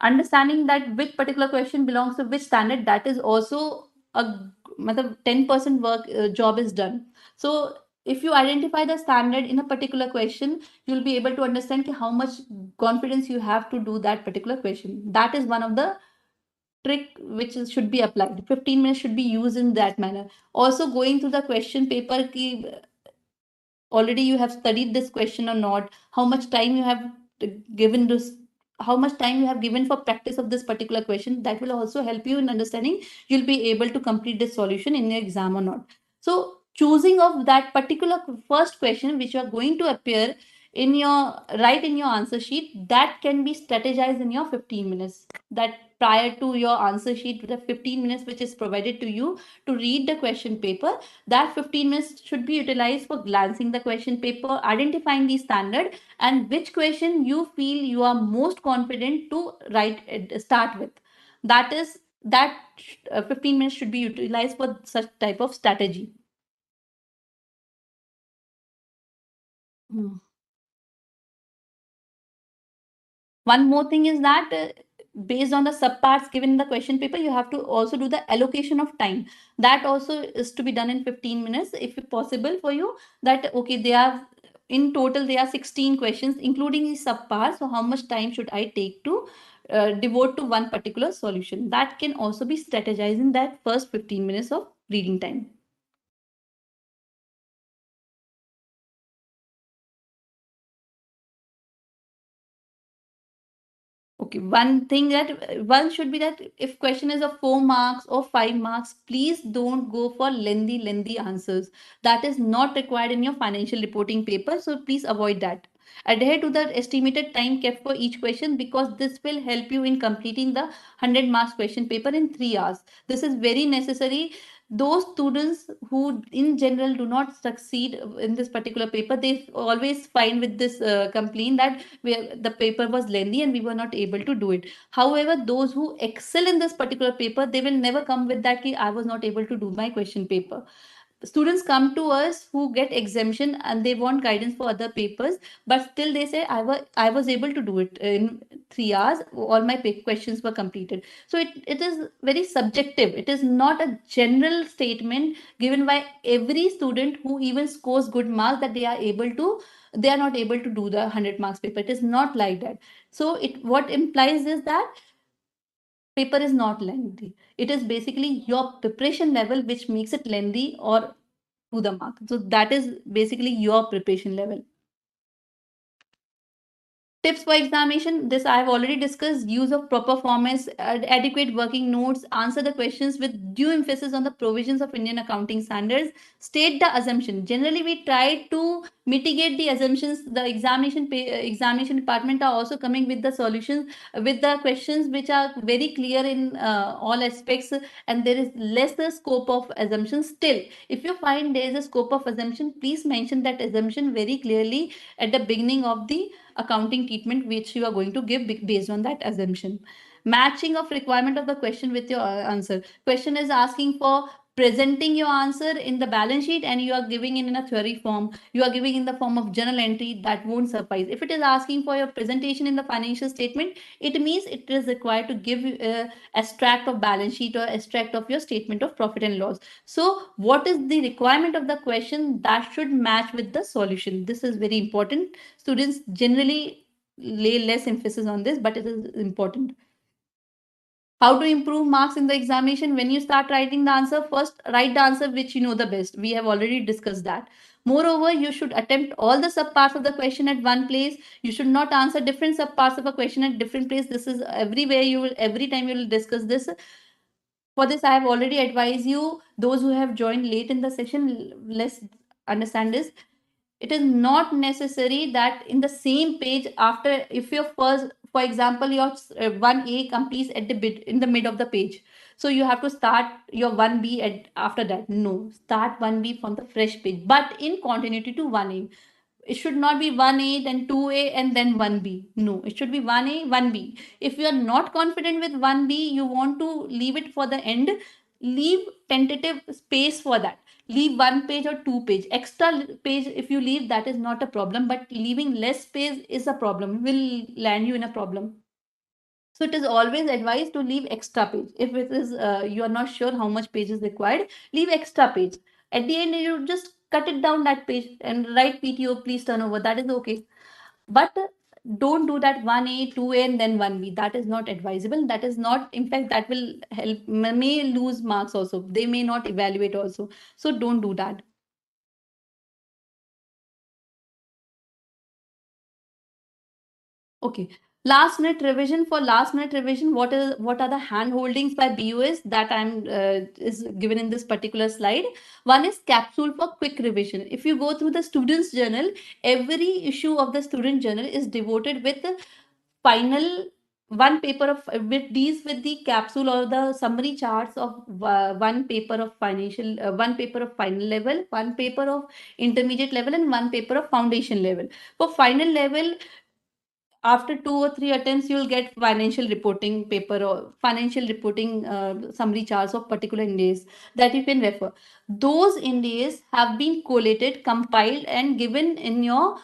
S1: Understanding that which particular question belongs to which standard, that is also a 10% work job is done. So if you identify the standard in a particular question, you'll be able to understand how much confidence you have to do that particular question. That is one of the trick which should be applied. 15 minutes should be used in that manner. Also going through the question paper ki already you have studied this question or not, how much time you have given this, how much time you have given for practice of this particular question, that will also help you in understanding you'll be able to complete this solution in your exam or not. So choosing of that particular first question which you are going to appear in your right in your answer sheet, that can be strategized in your 15 minutes. That prior to your answer sheet, the 15 minutes which is provided to you to read the question paper, that 15 minutes should be utilized for glancing the question paper, identifying the standard, and which question you feel you are most confident to start with. That is that 15 minutes should be utilized for such type of strategy. Hmm. One more thing is that based on the subparts given in the question paper, you have to also do the allocation of time. That also is to be done in 15 minutes if possible for you. That okay, they are in total there are 16 questions including the subparts. So how much time should I take to devote to one particular solution? That can also be strategized in that first 15 minutes of reading time. Okay, one thing that one should be that if question is of 4 marks or 5 marks, please don't go for lengthy answers. That is not required in your financial reporting paper. So please avoid that. Adhere to the estimated time kept for each question because this will help you in completing the 100 marks question paper in 3 hours. This is very necessary. Those students who in general do not succeed in this particular paper, they always find with this complaint that the paper was lengthy and we were not able to do it. However, those who excel in this particular paper, they will never come with that ki I was not able to do my question paper. Students come to us who get exemption and they want guidance for other papers, but still they say I was able to do it in 3 hours, all my questions were completed. So it is very subjective. It is not a general statement given by every student who even scores good marks that they are not able to do the 100 marks paper. It is not like that. So it what implies is that paper is not lengthy. It is basically your preparation level which makes it lengthy or to the mark. So that is basically your preparation level. Tips for examination. This I have already discussed. Use of proper formats, adequate working notes, answer the questions with due emphasis on the provisions of Indian accounting standards, state the assumption. Generally, we try to mitigate the assumptions. The examination department are also coming with the solutions, with the questions which are very clear in all aspects, and there is lesser scope of assumptions. Still, if you find there is a scope of assumption, please mention that assumption very clearly at the beginning of the accounting treatment which you are going to give based on that assumption. Matching of requirement of the question with your answer. Question is asking for presenting your answer in the balance sheet and you are giving it in a theory form, you are giving in the form of journal entry, that won't suffice. If it is asking for your presentation in the financial statement, it means it is required to give extract of balance sheet or extract of your statement of profit and loss. So what is the requirement of the question that should match with the solution? This is very important. Students generally lay less emphasis on this, but it is important. How to improve marks in the examination? When you start writing the answer, first write the answer which you know the best. We have already discussed that. Moreover, you should attempt all the subparts of the question at one place. You should not answer different subparts of a question at different place. This is everywhere you will, every time you will discuss this. For this, I have already advised you. Those who have joined late in the session, let's understand this. It is not necessary that in the same page, after if your for example, your 1A completes at the bit in the mid of the page, so you have to start your 1B at after that. No, start 1B from the fresh page, but in continuity to 1A. It should not be 1A, then 2A, and then 1B. No, it should be 1A, 1B. If you are not confident with 1B, you want to leave it for the end, leave tentative space for that. Leave one page or two page. Extra page, if you leave, that is not a problem, but leaving less space is a problem, will land you in a problem. So it is always advised to leave extra page. If it is you are not sure how much page is required, leave extra page. At the end, you just cut it down that page and write PTO, please turn over. That is okay. But don't do that 1A, 2A, and then 1B. That is not advisable. That is not, in fact, that will help, may lose marks also. They may not evaluate also. So don't do that. Okay. Last minute revision. For last minute revision, what are the hand holdings by BOS that I'm is given in this particular slide? One is capsule for quick revision. If you go through the student's journal, every issue of the student journal is devoted with the final one paper of with these with the capsule or the summary charts of one paper of financial, one paper of final level, one paper of intermediate level, and one paper of foundation level. For final level, after 2 or 3 attempts, you'll get financial reporting paper or financial reporting summary charts of particular indices that you can refer. Those indices have been collated, compiled, and given in your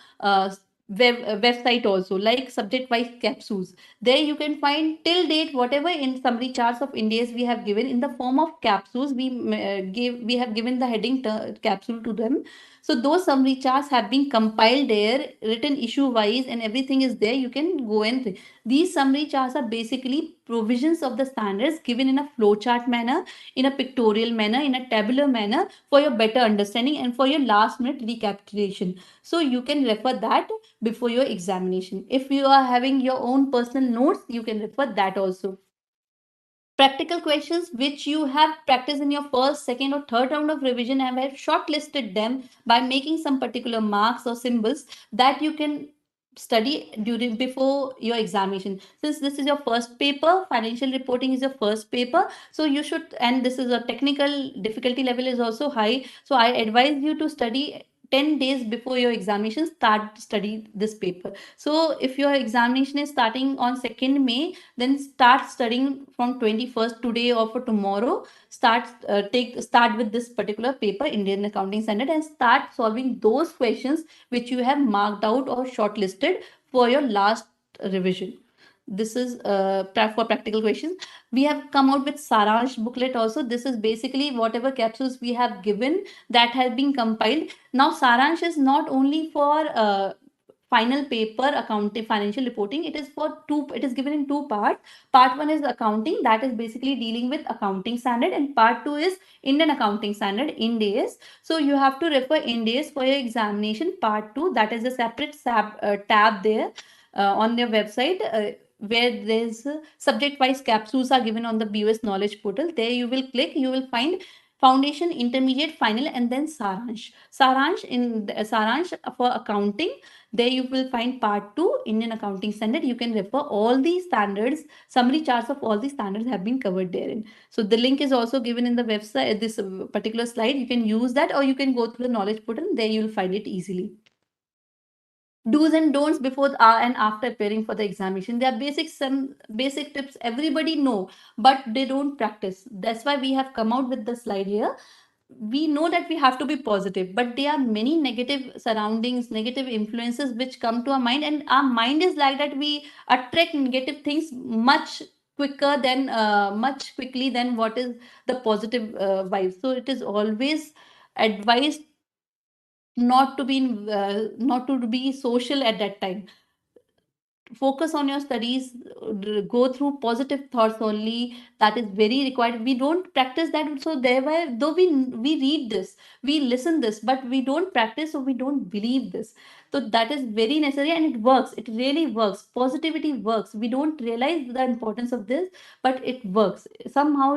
S1: website also, like subject wise capsules. There you can find till date whatever in summary charts of indices we have given in the form of capsules. We have given the heading capsule to them. So those summary charts have been compiled there, written issue wise, and everything is there. You can go and these summary charts are basically provisions of the standards given in a flowchart manner, in a pictorial manner, in a tabular manner for your better understanding and for your last minute recapitulation. So you can refer that before your examination. If you are having your own personal notes, you can refer that also. Practical questions which you have practiced in your first, second, or third round of revision and have shortlisted them by making some particular marks or symbols that you can study during before your examination. Since this is your first paper, financial reporting is your first paper, so you should, and this is a technical difficulty level is also high, so I advise you to study 10 days before your examination, start study this paper. So if your examination is starting on 2nd May, then start studying from 21st today or for tomorrow. Start with this particular paper, Indian Accounting Standard, and start solving those questions which you have marked out or shortlisted for your last revision. This is for practical questions. We have come out with Saransh booklet also. This is basically whatever capsules we have given that has been compiled. Now Saransh is not only for final paper accounting financial reporting. It is for two, it is given in two parts. Part one is accounting, that is basically dealing with accounting standard, and part two is Indian Accounting Standard, Ind AS. So you have to refer Ind AS for your examination. Part two, that is a separate tab there on their website, where there's subject wise capsules are given on the BOS knowledge portal. There you will click, you will find foundation, intermediate, final, and then Saransh for accounting. There you will find part 2, Indian Accounting Standard. You can refer all these standards, summary charts of all these standards have been covered therein. So the link is also given in the website, this particular slide. You can use that, or you can go through the knowledge portal. There you will find it easily. Do's and don'ts before and after appearing for the examination. There are some basic tips everybody know, but they don't practice. That's why we have come out with the slide here. We know that we have to be positive, but there are many negative surroundings, negative influences which come to our mind, and our mind is like that. We attract negative things much quickly than what is the positive vibes. So it is always advised not to be not to be social at that time. Focus on your studies, go through positive thoughts only. That is very required. We don't practice that, so thereby though we read this, we listen this, but we don't practice, so we don't believe this. So that is very necessary, and it works. It really works. Positivity works. We don't realize the importance of this, but it works somehow.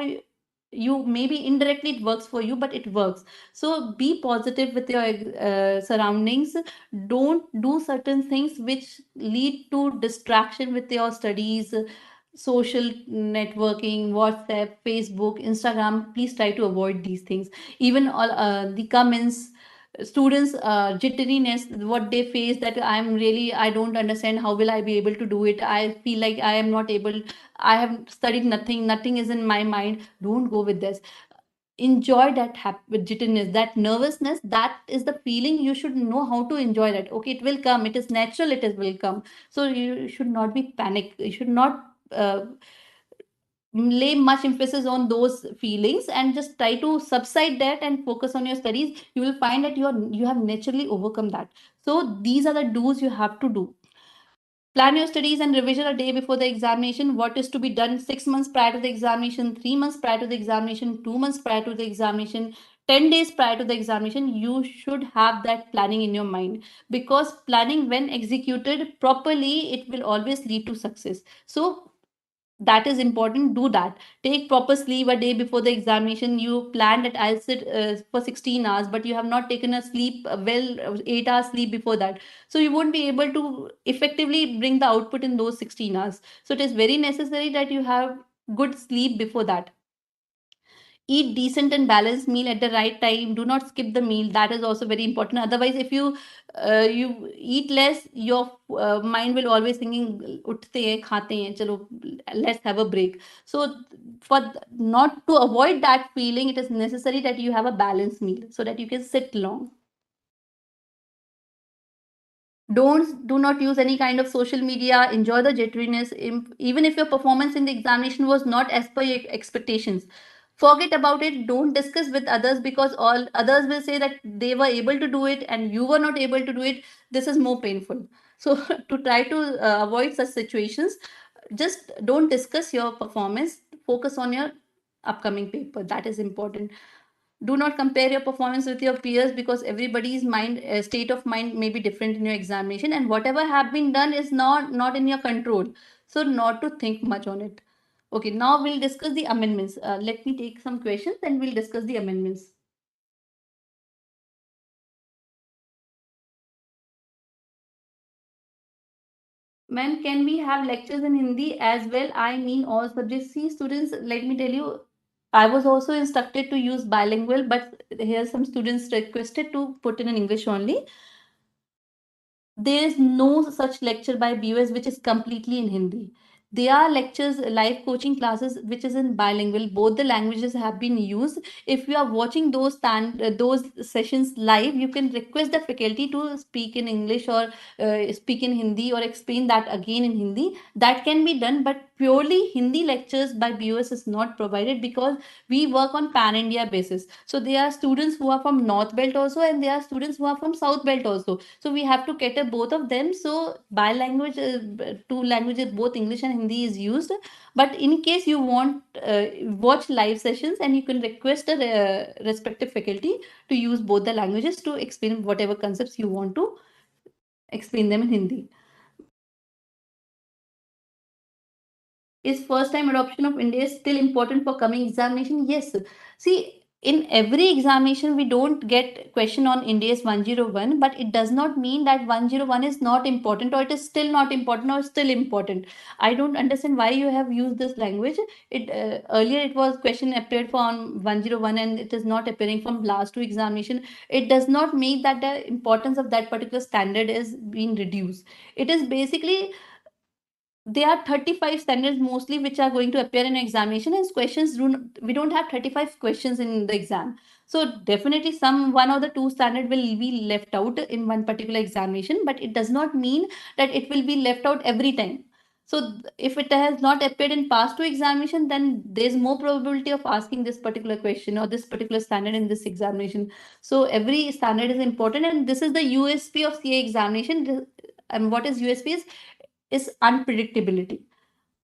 S1: you maybe indirectly it works for you, but it works. So be positive with your surroundings. Don't do certain things which lead to distraction with your studies. Social networking, WhatsApp, Facebook, Instagram, please try to avoid these things. Even all the comments, students jitteriness, what they face, that I don't understand, how will I be able to do it, I feel like I am not able, I have studied nothing, nothing is in my mind. Don't go with this. Enjoy that jitteriness, that nervousness, that is the feeling. You should know how to enjoy that. Okay, it will come, it is natural, it is will come. So you should not be panic, you should not lay much emphasis on those feelings, and just try to subside that and focus on your studies. You will find that you have naturally overcome that. So these are the do's you have to do. Plan your studies and revision a day before the examination. What is to be done 6 months prior to the examination, 3 months prior to the examination, 2 months prior to the examination, 10 days prior to the examination. You should have that planning in your mind, because planning, when executed properly, it will always lead to success. So that is important. Do that. Take proper sleep a day before the examination. You plan that I'll sit for 16 hours, but you have not taken a sleep, 8 hours sleep before that. So you won't be able to effectively bring the output in those 16 hours. So it is very necessary that you have good sleep before that. Eat decent and balanced meal at the right time. Do not skip the meal. That is also very important. Otherwise, if you eat less, your mind will always thinking, uठte hain, khate hain, chalo, let's have a break. So for not to avoid that feeling, it is necessary that you have a balanced meal so that you can sit long. Do not use any kind of social media. Enjoy the jitteriness. Even if your performance in the examination was not as per your expectations, forget about it. Don't discuss with others, because all others will say that they were able to do it and you were not able to do it. This is more painful. So to try to avoid such situations, just don't discuss your performance. Focus on your upcoming paper. That is important. Do not compare your performance with your peers, because everybody's mind state of mind may be different in your examination, and whatever have been done is not in your control. So not to think much on it. Okay, now we'll discuss the amendments. Let me take some questions and we'll discuss the amendments. Ma'am, can we have lectures in Hindi as well? I mean all subjects. See, students, let me tell you, I was also instructed to use bilingual, but here some students requested to put in English only. There is no such lecture by BOS which is completely in Hindi. There are lectures, live coaching classes, which is in bilingual. Both the languages have been used. If you are watching those sessions live, you can request the faculty to speak in English or speak in Hindi, or explain that again in Hindi. That can be done, but purely Hindi lectures by BOS is not provided, because we work on pan India basis. So there are students who are from North Belt also, and there are students who are from South Belt also. So we have to cater both of them. So bilanguage, two languages, both English and Hindi is used. But in case you want watch live sessions, and you can request a respective faculty to use both the languages to explain whatever concepts you want to explain them in Hindi. Is first time adoption of India still important for coming examination? Yes. See, in every examination, we don't get question on India's 101, but it does not mean that 101 is not important, or it is still not important, or still important. I don't understand why you have used this language. It earlier it was question appeared for on 101, and it is not appearing from last two examination. It does not mean that the importance of that particular standard is being reduced. It is basically, there are 35 standards mostly which are going to appear in examination, and questions we don't have 35 questions in the exam. So definitely some one or the two standard will be left out in one particular examination, but it does not mean that it will be left out every time. So if it has not appeared in past two examination, then there's more probability of asking this particular question or this particular standard in this examination. So every standard is important, and this is the USP of CA examination. And what is USP is unpredictability.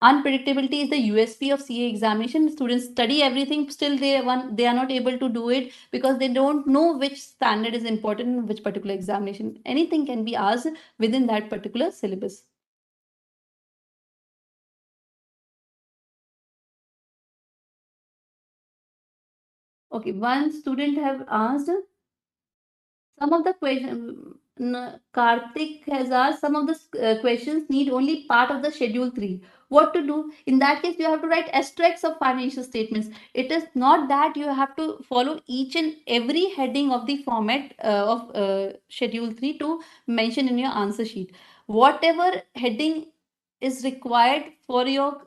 S1: Unpredictability is the USP of CA examination. Students study everything, still they are not able to do it, because they don't know which standard is important in which particular examination. Anything can be asked within that particular syllabus. Okay, one student have asked some of the questions. Karthik has asked some of the questions need only part of the schedule 3. What to do? In that case, you have to write extracts of financial statements. It is not that you have to follow each and every heading of the format of schedule 3 to mention in your answer sheet. Whatever heading is required for your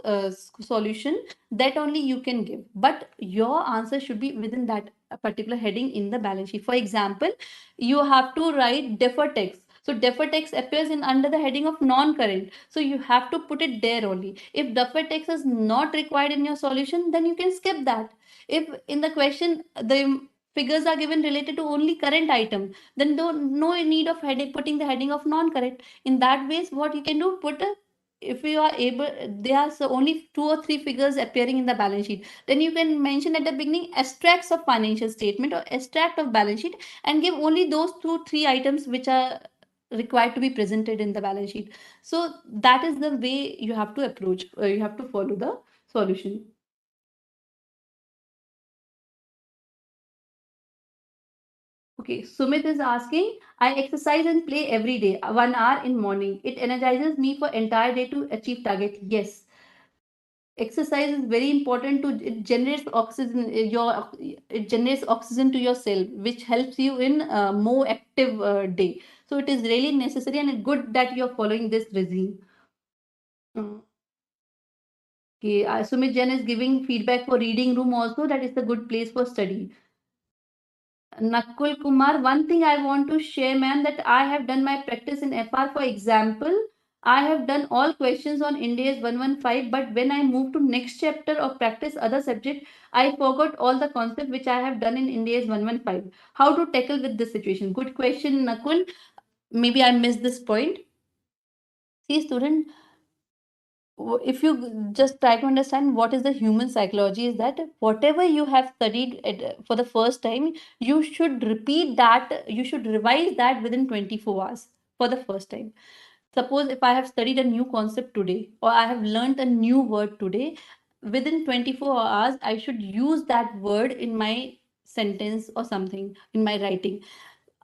S1: solution, that only you can give. But your answer should be within that particular heading in the balance sheet. For example, you have to write defer tax. So defer tax appears in under the heading of non-current. So you have to put it there only. If defer tax is not required in your solution, then you can skip that. If in the question the figures are given related to only current item, then no need of heading putting the heading of non-current. In that ways, what you can do, put a, if you are able, there are so only 2 or 3 figures appearing in the balance sheet, then you can mention at the beginning extracts of financial statement or extract of balance sheet, and give only those 2 3 items which are required to be presented in the balance sheet. So that is the way you have to approach, you have to follow the solution. Okay, Sumit is asking, I exercise and play every day, 1 hour in morning. It energizes me for entire day to achieve target. Yes, exercise is very important to it generates oxygen it generates oxygen to your cell, which helps you in more active day. So it is really necessary and good that you're following this regime. Mm. Okay, Sumit Jain is giving feedback for reading room also, that is a good place for study. Nakul Kumar, one thing I want to share, ma'am, that I have done my practice in FR. For example, I have done all questions on India's 115, but when I moved to next chapter of practice other subject, I forgot all the concept which I have done in India's 115. How to tackle with this situation? Good question, Nakul. Maybe I missed this point. See, student, if you just try to understand what is the human psychology, is that whatever you have studied for the first time, you should repeat that, you should revise that within 24 hours for the first time. Suppose if I have studied a new concept today, or I have learned a new word today, within 24 hours I should use that word in my sentence or something in my writing.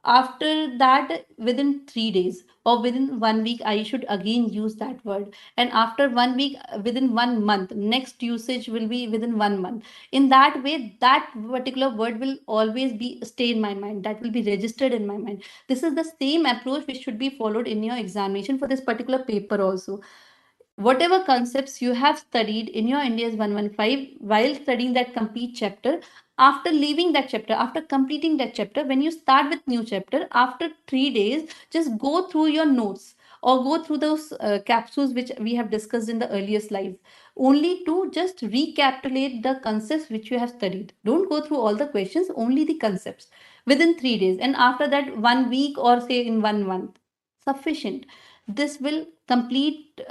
S1: After that, within 3 days or within 1 week, I should again use that word. And after 1 week, within 1 month, next usage will be within 1 month. In that way, that particular word will always be stay in my mind. That will be registered in my mind. This is the same approach which should be followed in your examination for this particular paper also. Whatever concepts you have studied in your India's 115 while studying that complete chapter, after leaving that chapter, after completing that chapter, when you start with new chapter, after 3 days, just go through your notes or go through those capsules which we have discussed in the earlier slides, only to just recapitulate the concepts which you have studied. Don't go through all the questions, only the concepts within 3 days. And after that, 1 week or say in 1 month, sufficient. This will complete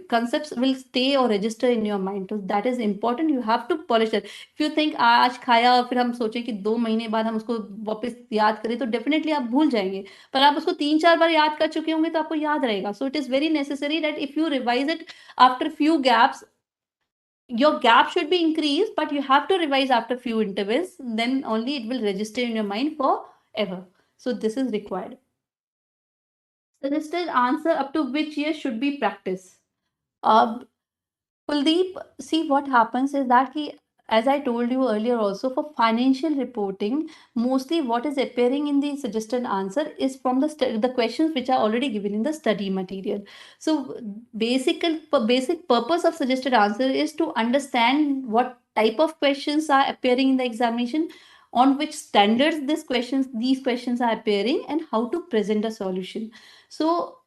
S1: concepts will stay or register in your mind. So that is important. You have to polish it. If you think आज खाया और फिर हम सोचें कि 2 महीने बाद हम उसको वापस याद करें, तो डेफिनेटली आप भूल जाएंगे. पर आप उसको 3 4 बार याद कर चुके होंगे तो आपको याद रहेगा. So it is very necessary that if you revise it after few gaps, your gap should be increased, but you have to revise after few intervals. Then only it will register in your mind forever. So this is required. Suggested answer up to which year should be practiced? Uh, Kuldeep, see what happens is that as I told you earlier also, for financial reporting, mostly what is appearing in the suggested answer is from the questions which are already given in the study material. So basic purpose of suggested answer is to understand what type of questions are appearing in the examination, on which standards these questions are appearing, and how to present a solution. So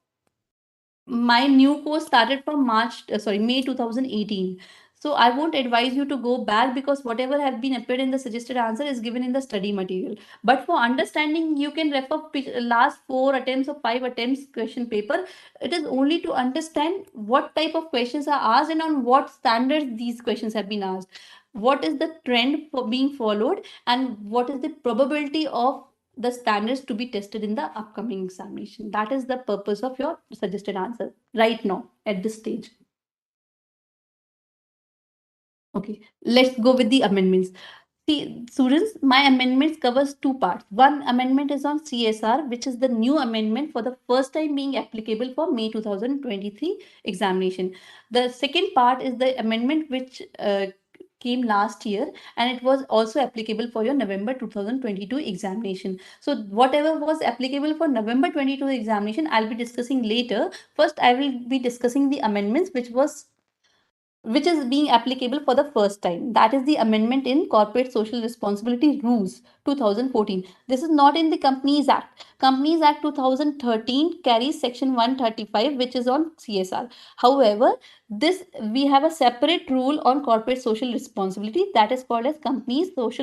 S1: my new course started from May 2018. So I won't advise you to go back, because whatever have been appeared in the suggested answer is given in the study material. But for understanding, you can refer last 4 attempts or 5 attempts question paper. It is only to understand what type of questions are asked and on what standards these questions have been asked. What is the trend for being followed, and what is the probability of the standards to be tested in the upcoming examination. That is the purpose of your suggested answer right now at this stage. Okay, let's go with the amendments. See, students, my amendments covers two parts. One amendment is on CSR, which is the new amendment for the first time being applicable for May 2023 examination. The second part is the amendment which came last year, and it was also applicable for your November 2022 examination. So whatever was applicable for November 22 examination, I'll be discussing later. First, I will be discussing the amendments which is being applicable for the first time. That is the amendment in Corporate Social Responsibility Rules 2014. This is not in the Companies Act. Companies Act 2013 carries section 135, which is on CSR. However, this we have a separate rule on corporate social responsibility that is called as Companies Corporate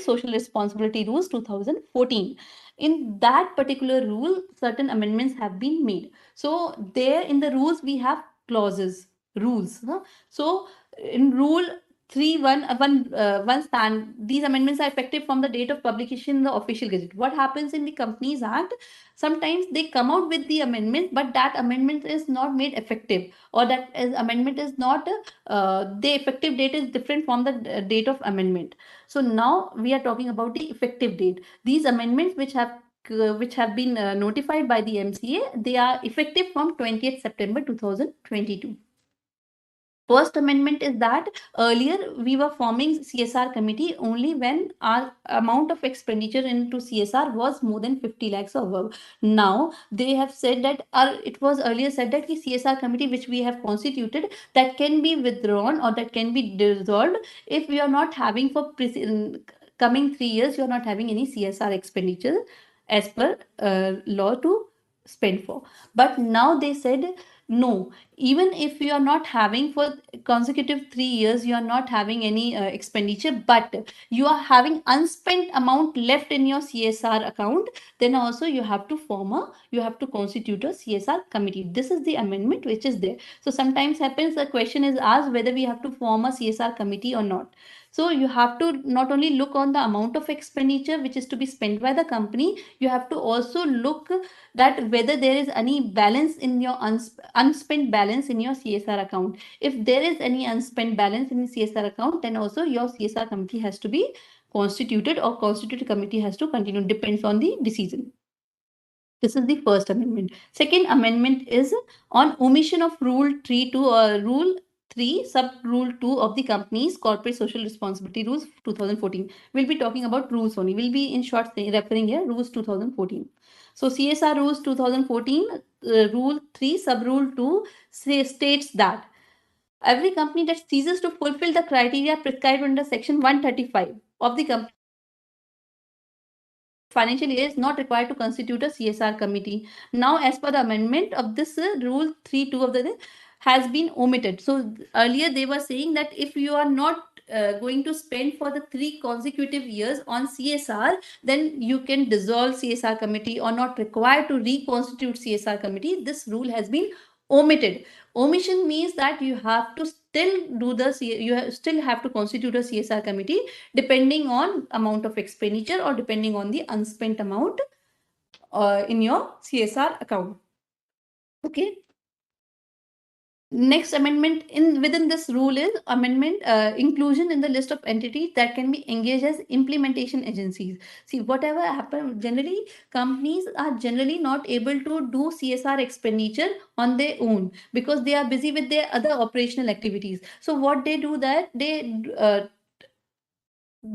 S1: Social Responsibility Rules 2014. In that particular rule, certain amendments have been made. So there in the rules we have clauses, rules. Huh? So in rule 3.1 stand, these amendments are effective from the date of publication in the official gazette. What happens in the Companies Act? Sometimes they come out with the amendment, but that amendment is not made effective, or amendment is not the effective date is different from the date of amendment. So now we are talking about the effective date. These amendments which have been notified by the MCA, they are effective from 20th September 2022. First amendment is that earlier we were forming CSR committee only when our amount of expenditure into CSR was more than 50 lakhs or above. Now they have said that it was earlier said that the CSR committee which we have constituted, that can be withdrawn or that can be dissolved if we are not having for coming 3 years, you are not having any CSR expenditure as per law to spend for. But now they said no, even if you are not having for consecutive 3 years, you are not having any expenditure, but you are having unspent amount left in your CSR account, then also you have to constitute a CSR committee. This is the amendment which is there. So sometimes happens the question is asked whether we have to form a CSR committee or not. So you have to not only look on the amount of expenditure which is to be spent by the company, you have to also look that whether there is any balance in your unspent balance in your CSR account. If there is any unspent balance in the CSR account, then also your CSR committee has to be constituted, or constituted committee has to continue, depends on the decision. This is the first amendment. Second amendment is on omission of Rule 3 to Rule 3 sub Rule 2 of the Company's Corporate Social Responsibility Rules 2014. We'll be talking about rules only. We'll be in short referring here rules 2014. So CSR rules 2014 Rule 3 sub Rule 2 states that every company that ceases to fulfill the criteria prescribed under section 135 of the company financial year is not required to constitute a CSR committee. Now, as per the amendment of this rule 3.2 of the has been omitted. So earlier they were saying that if you are not going to spend for the 3 consecutive years on CSR, then you can dissolve CSR committee or not required to reconstitute CSR committee. This rule has been omitted. Omission means that you have to still still have to constitute a CSR committee depending on amount of expenditure or depending on the unspent amount in your CSR account. Okay. Next amendment in within this rule is amendment inclusion in the list of entities that can be engaged as implementation agencies. See, whatever happen, generally companies are generally not able to do CSR expenditure on their own because they are busy with their other operational activities. So what they do that they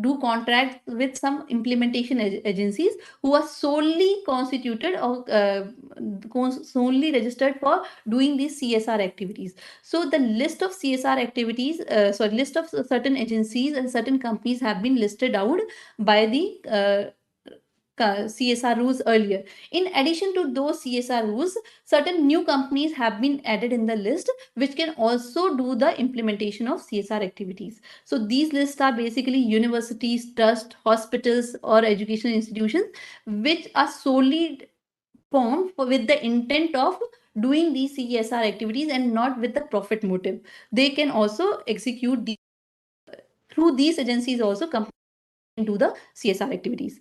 S1: do contracts with some implementation agencies who are solely constituted or solely registered for doing these CSR activities. So the list of CSR activities, list of certain agencies and certain companies have been listed out by the CSR rules earlier. In addition to those CSR rules, certain new companies have been added in the list which can also do the implementation of CSR activities. So these lists are basically universities, trusts, hospitals, or educational institutions which are solely formed with the intent of doing these CSR activities and not with the profit motive. They can also execute through these agencies also companies can do the CSR activities.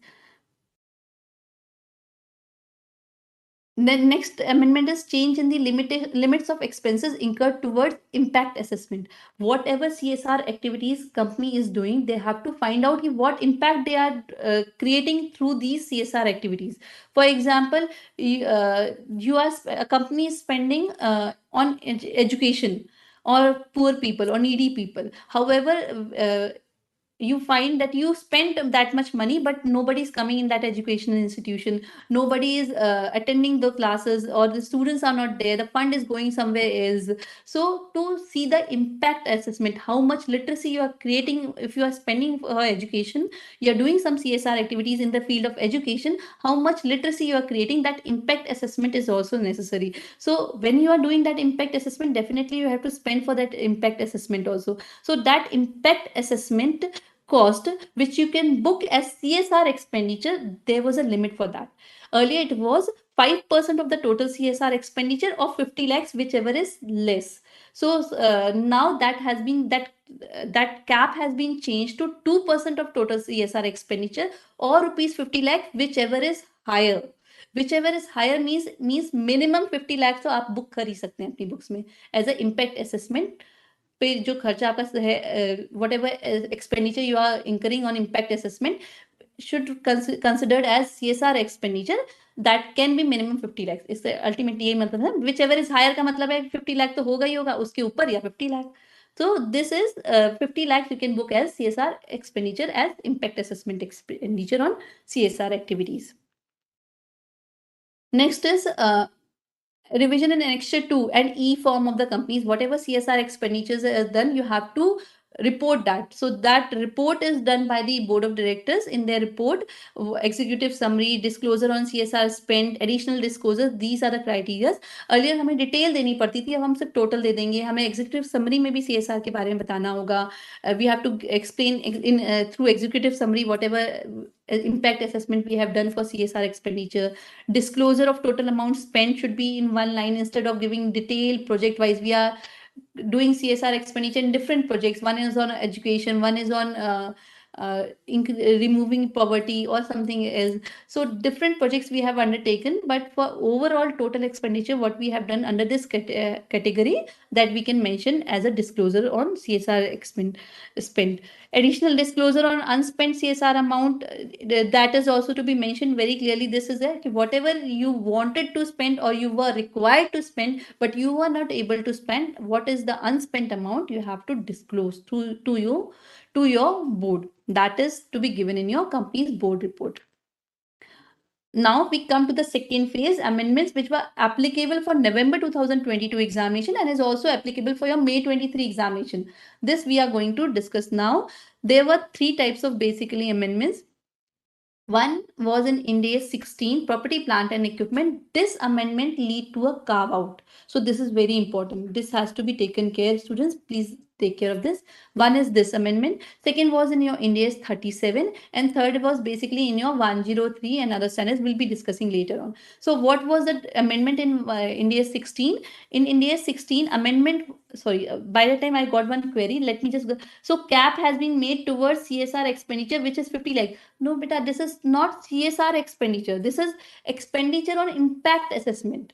S1: Then next amendment is change in the limits of expenses incurred towards impact assessment. Whatever CSR activities company is doing, they have to find out what impact they are creating through these CSR activities. For example, a company is spending on education or poor people or needy people. However, you find that you spent that much money, but nobody is coming in that educational institution, nobody is attending the classes, or the students are not there, the fund is going somewhere else. So to see the impact assessment, how much literacy you are creating, if you are spending for education, you are doing some CSR activities in the field of education, how much literacy you are creating, that impact assessment is also necessary. So when you are doing that impact assessment, definitely you have to spend for that impact assessment also. So that impact assessment cost, which you can book as CSR expenditure, there was a limit for that. Earlier it was 5% of the total CSR expenditure of 50 lakhs, whichever is less. So now that cap has been changed to 2% of total CSR expenditure or rupees 50 lakh, whichever is higher. Whichever is higher means minimum 50 lakhs तो आप book कर ही सकते हैं अपनी books में as a impact assessment पे जो खर्चा आपका है, whatever expenditure you are incurring on impact assessment should considered as CSR expenditure that can be minimum 50 lakhs. इससे अल्टीमेटली यही मतलब है, whichever is higher का मतलब है 50 लाख तो होगा ही होगा, उसके ऊपर या 50 lakh. So this is 50 lakhs you can book as CSR expenditure as impact assessment expenditure on CSR activities. Next is revision in annexure 2 and E form of the companies. Whatever CSR expenditures is done, you have to report that. So that report is done by the board of directors. In their report, executive summary, disclosure on CSR spend, additional disclosure, these are the criteria. Earlier हमें detail देनी पड़ती थी, अब हम सिर्फ total दे देंगे. हमें executive summary में भी CSR के बारे में बताना होगा. We have to explain in through executive summary whatever impact assessment we have done for CSR expenditure. Disclosure of total amount spent should be in one line instead of giving detailed project wise. We are doing CSR expenditure in different projects. One is on education, one is on removing poverty or something else. So different projects we have undertaken, but for overall total expenditure, what we have done under this category, that we can mention as a disclosure on CSR spent. Additional disclosure on unspent CSR amount, that is also to be mentioned very clearly. This is that whatever you wanted to spend or you were required to spend, but you were not able to spend, what is the unspent amount, you have to disclose to your board. That is to be given in your company's board report. Now we come to the second phase, amendments which were applicable for November 2022 examination and is also applicable for your May 23 examination. This we are going to discuss now. There were three types of basically amendments. One was in Ind AS 16, property, plant and equipment. This amendment lead to a carve out. So this is very important. This has to be taken care, students. Please take care of this. One is this amendment. Second was in your Ind AS 37 and third was basically in your 103 and other standards we'll be discussing later on. So what was the amendment in Ind AS 16? In Ind AS 16 amendment, sorry, by the time I got one query, let me just go. So cap has been made towards CSR expenditure which is 50 lakh. No, beta, this is not CSR expenditure. This is expenditure on impact assessment.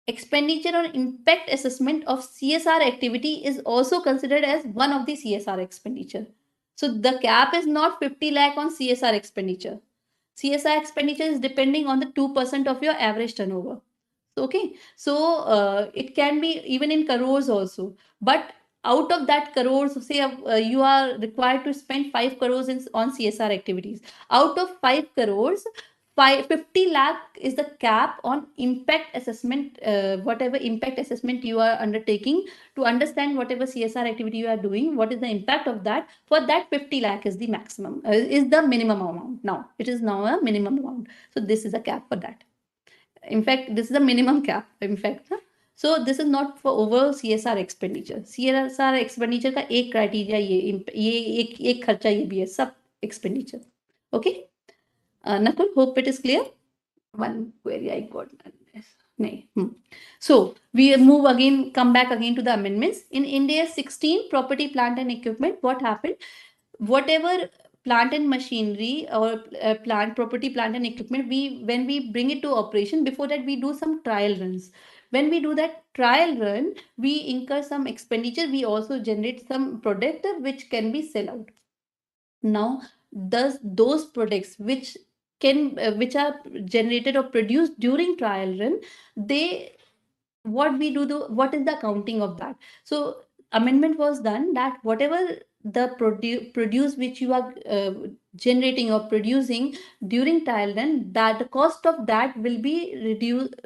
S1: Expenditure on impact assessment of CSR activity is also considered as one of the CSR expenditure. So the cap is not 50 lakh on CSR expenditure. CSR expenditure is depending on the 2% of your average turnover. Okay, so it can be even in crores also, but out of that crores, say you are required to spend 5 crores on CSR activities. Out of 5 crores, 50 lakh is the cap on impact assessment, whatever impact assessment you are undertaking to understand whatever CSR activity you are doing, what is the impact of that. For that 50 lakh is the maximum, is the minimum amount. Now, it is now a minimum amount. So this is a cap for that. In fact, this is the minimum cap. In fact, so this is not for overall CSR expenditure. CSR expenditure का एक criteria ये एक खर्चा ये भी है सब expenditure. Okay, Nakul, hope it is clear. One query I got. So we move again, come back again to the amendments. In Ind AS 16, property, plant and equipment, what happened? Whatever plant and machinery, or plant property, plant and equipment, we when we bring it to operation, before that we do some trial runs. When we do that trial run, we incur some expenditure, we also generate some product which can be sell out. Now, those products which are generated or produced during trial run, they what is the accounting of that? So amendment was done that whatever the produce which you are generating or producing during trial run, that the cost of that will be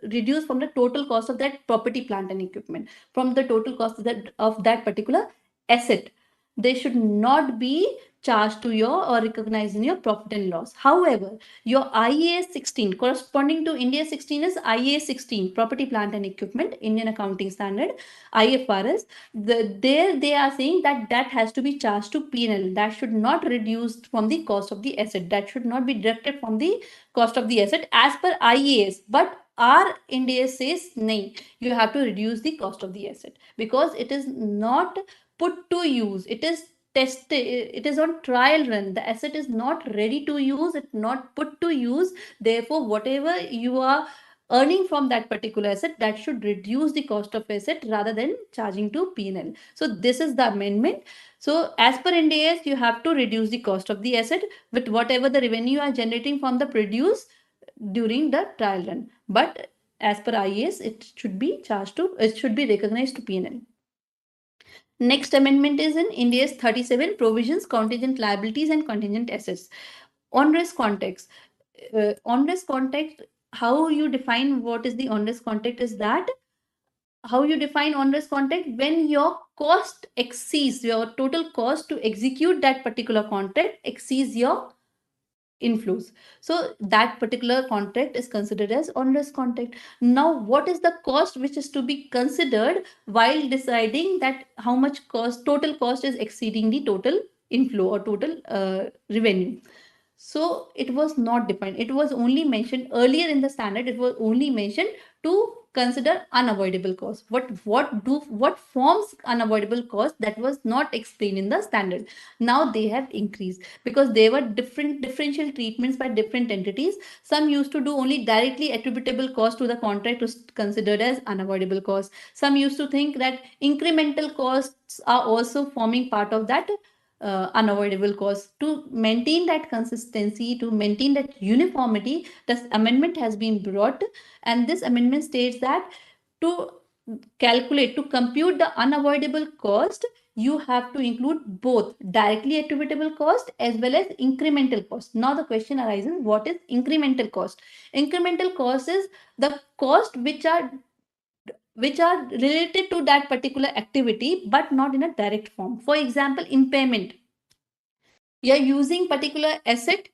S1: reduced from the total cost of that property, plant and equipment, from the total cost of that particular asset. They should not be charged to your or recognized in your profit and loss. However, your IAS 16, corresponding to India 16 is IAS 16, Property, Plant and Equipment, Indian Accounting Standard, IFRS. There they are saying that that has to be charged to P&L. That should not reduce from the cost of the asset. That should not be deducted from the cost of the asset as per IAS. But our India says, no, you have to reduce the cost of the asset because it is not put to use. It is tested, it is on trial run, the asset is not ready to use, it's not put to use. Therefore, whatever you are earning from that particular asset, that should reduce the cost of asset rather than charging to P&L. So this is the amendment. So as per NDS, you have to reduce the cost of the asset with whatever the revenue you are generating from the produce during the trial run. But as per IAS, it should be recognized to P&L. Next amendment is in India's 37 provisions, contingent liabilities and contingent assets. On-risk context. On-risk context, how you define what is the on-risk context is that how you define on-risk contract when your cost exceeds your total cost to execute that particular contract exceeds your inflows. So that particular contract is considered as on-risk contract. Now, what is the cost which is to be considered while deciding that how much total cost is exceeding the total inflow or total revenue? So it was not defined. It was only mentioned earlier in the standard. It was only mentioned to consider unavoidable cost. What forms unavoidable cost, that was not explained in the standard. Now they have increased because there were differential treatments by different entities. Some used to do only directly attributable cost to the contract was considered as unavoidable cost. Some used to think that incremental costs are also forming part of that unavoidable cost. To maintain that consistency, to maintain that uniformity, this amendment has been brought, and this amendment states that to to compute the unavoidable cost, you have to include both directly attributable cost as well as incremental cost. Now the question arises, what is incremental cost? Incremental cost is the cost which are related to that particular activity but not in a direct form. For example, impairment. You are using particular asset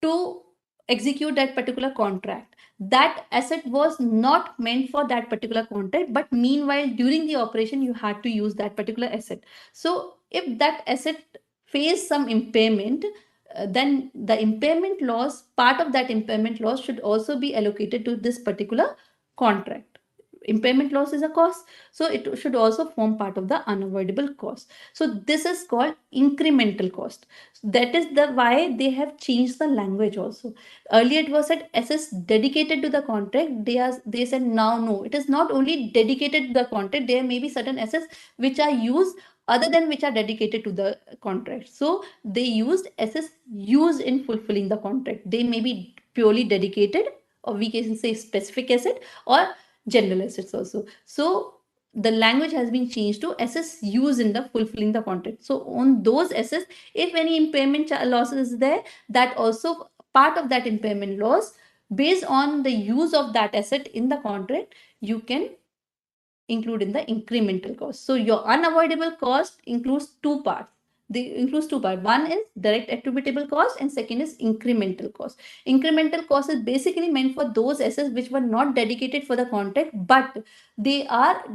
S1: to execute that particular contract. That asset was not meant for that particular contract, but meanwhile during the operation you had to use that particular asset. So if that asset face some impairment, then the impairment loss, part of that impairment loss should also be allocated to this particular contract. Impairment loss is a cost, so it should also form part of the unavoidable cost. So this is called incremental cost. That is the why they have changed the language also. Earlier it was said assets dedicated to the contract. They said now no, it is not only dedicated to the contract, there may be certain assets which are used other than which are dedicated to the contract. So they used assets used in fulfilling the contract. They may be purely dedicated, or we can say specific asset, or general assets also. So the language has been changed to assets used in the fulfilling the contract. So on those assets, if any impairment losses is there, that also part of that impairment loss based on the use of that asset in the contract, you can include in the incremental cost. So your unavoidable cost includes two parts. One is direct attributable cost and second is incremental cost. Incremental cost is basically meant for those assets which were not dedicated for the contract, but they are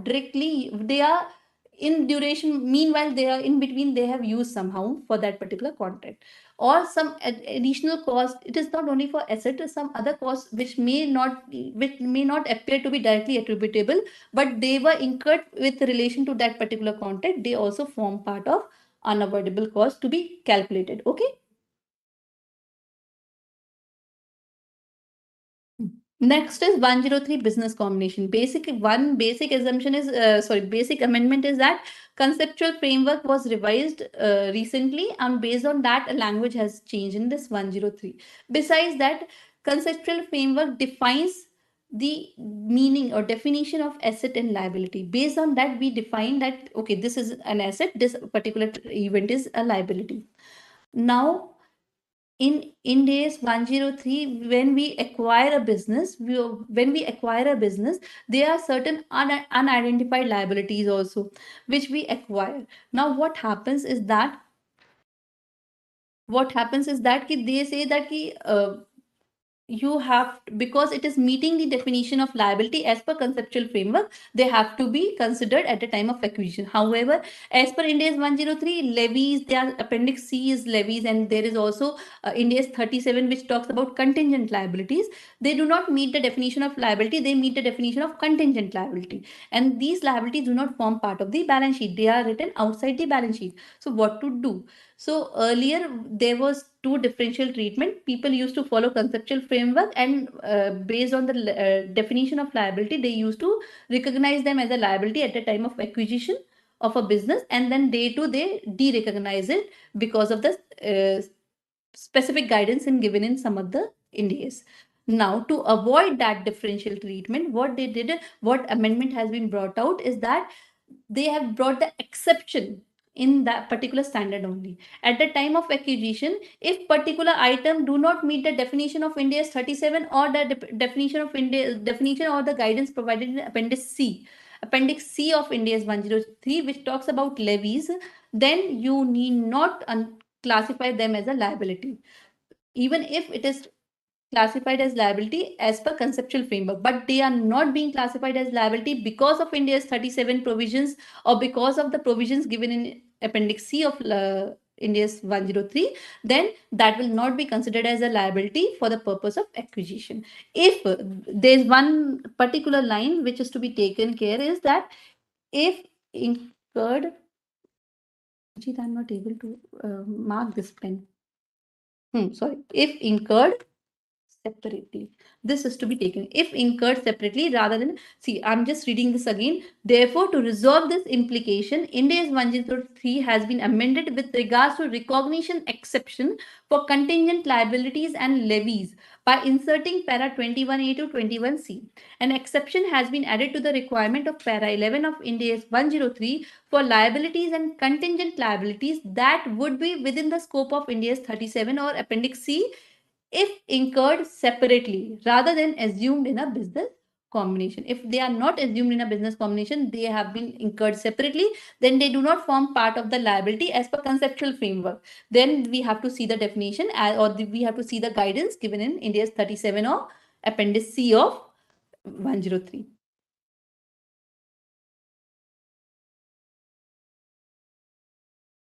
S1: in duration, meanwhile they are in between, they have used somehow for that particular contract. Or some additional cost, it is not only for asset, some other costs which may not appear to be directly attributable, but they were incurred with relation to that particular contract. They also form part of unavoidable cost to be calculated. Okay. Next is 103 business combination. Basic assumption is basic amendment is that conceptual framework was revised recently, and based on that a language has changed in this 103. Besides that, conceptual framework defines the meaning or definition of asset and liability. Based on that, we define that okay, this is an asset, this particular event is a liability. Now in Ind AS 103, when we acquire a business, there are certain unidentified liabilities also which we acquire. Now what happens is that they say that you have, because it is meeting the definition of liability as per conceptual framework, they have to be considered at the time of acquisition. However, as per Ind AS 103, levies, their appendix C is levies, and there is also Ind AS 37 which talks about contingent liabilities. They do not meet the definition of liability, they meet the definition of contingent liability, and these liabilities do not form part of the balance sheet, they are written outside the balance sheet. So what to do? So earlier there was two differential treatment. People used to follow conceptual framework, and based on the definition of liability, they used to recognize them as a liability at the time of acquisition of a business, and then they de-recognize it because of the specific guidance and given in some of the Indias. Now, to avoid that differential treatment, what amendment has been brought out is that they have brought the exception in that particular standard only. At the time of acquisition, if particular item do not meet the definition of Ind AS 37 or the definition or the guidance provided in Appendix C of Ind AS 103, which talks about levies, then you need not classify them as a liability, even if it is classified as liability as per conceptual framework, but they are not being classified as liability because of India's 37 provisions or because of the provisions given in Appendix C of India's 103, then that will not be considered as a liability for the purpose of acquisition. If there's one particular line which is to be taken care is that if incurred, I'm not able to mark this pen. Sorry, if incurred separately. This is to be taken if incurred separately rather than. See, I'm just reading this again. Therefore, to resolve this implication, Ind AS 103 has been amended with regards to recognition exception for contingent liabilities and levies by inserting para 21A to 21C. An exception has been added to the requirement of para 11 of Ind AS 103 for liabilities and contingent liabilities that would be within the scope of Ind AS 37 or Appendix C if incurred separately rather than assumed in a business combination. If they are not assumed in a business combination, they have been incurred separately, then they do not form part of the liability as per conceptual framework. Then we have to see the definition we have to see the guidance given in Ind AS 37 or Appendix C of 103.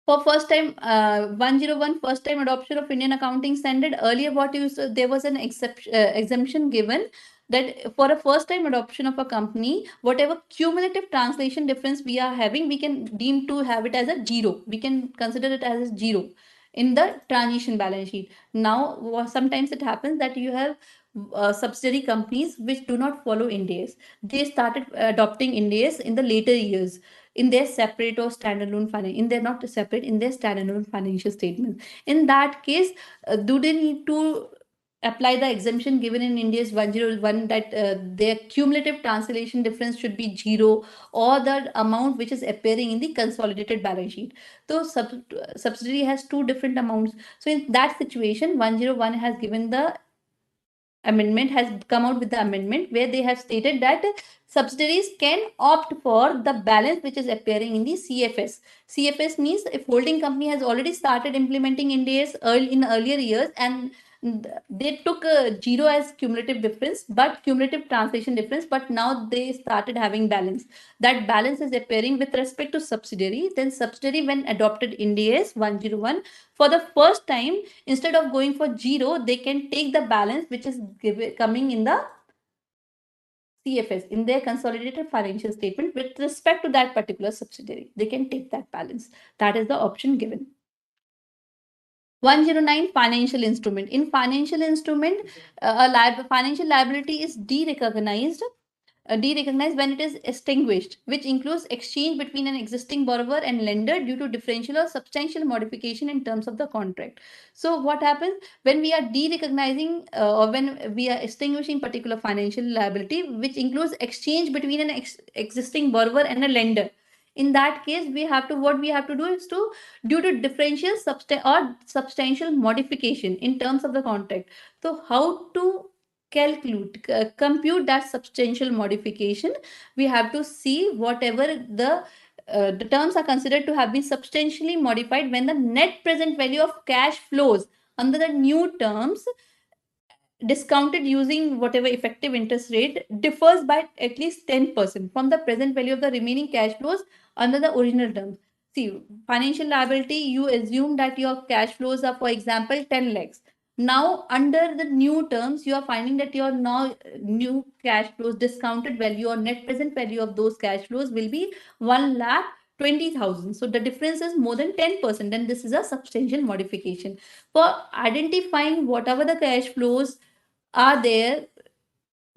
S1: For first time 101 first time adoption of Indian accounting standard, earlier what you said, there was an exemption given that for a first time adoption of a company, whatever cumulative translation difference we are having, we can deem to have it as a zero, we can consider it as a zero in the transition balance sheet. Now sometimes it happens that you have subsidiary companies which do not follow Ind AS. They started adopting Ind AS in the later years in their separate or standalone in their not separate in their standalone financial statements. In that case, do they need to apply the exemption given in Ind AS 101 that their cumulative translation difference should be zero, or the amount which is appearing in the consolidated balance sheet? So subsidiary has two different amounts. So in that situation, 101 has given the amendment, has come out with the amendment where they have stated that subsidiaries can opt for the balance which is appearing in the CFS. CFS means if holding company has already started implementing Ind AS in earlier years, and they took a zero as cumulative difference, but cumulative translation difference, but now they started having balance. That balance is appearing with respect to subsidiary. Then subsidiary, when adopted Ind AS 101 for the first time, instead of going for zero, they can take the balance which is coming in the CFS in their consolidated financial statement with respect to that particular subsidiary. They can take that balance. That is the option given. 109, financial instrument. In financial instrument, financial liability is derecognized when it is extinguished, which includes exchange between an existing borrower and lender due to differential or substantial modification in terms of the contract. So what happens when we are derecognizing or when we are extinguishing particular financial liability, which includes exchange between an existing borrower and a lender? In that case, what we have to do is to, due to differential or substantial modification in terms of the contract. So how to compute that substantial modification? We have to see whatever the terms are considered to have been substantially modified when the net present value of cash flows under the new terms, discounted using whatever effective interest rate, differs by at least 10% from the present value of the remaining cash flows under the original terms. See, financial liability, you assume that your cash flows are, for example, 10 lakhs. Now, under the new terms, you are finding that your now new cash flows, discounted value or net present value of those cash flows will be 1 lakh 20,000. So the difference is more than 10%. Then this is a substantial modification. For identifying whatever the cash flows are there,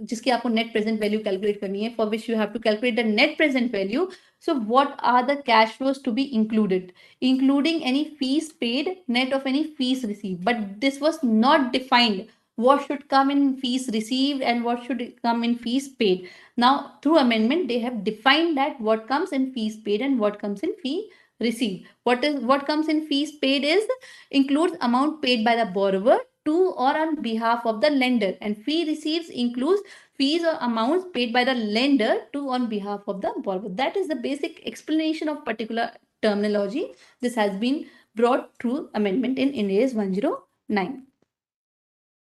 S1: जिसकी आपको net present value calculate करनी है, for which you have to calculate the net present value. So what are the cash flows to be included? Including any fees paid, net of any fees received. But this was not defined. What should come in fees received and what should come in fees paid. Now, through amendment, they have defined that what comes in fees paid and what comes in fee received. What comes in fees paid is includes amount paid by the borrower to or on behalf of the lender, and fee receipts includes fees or amounts paid by the lender to on behalf of the borrower. That is the basic explanation of particular terminology. This has been brought through amendment in Ind AS 109.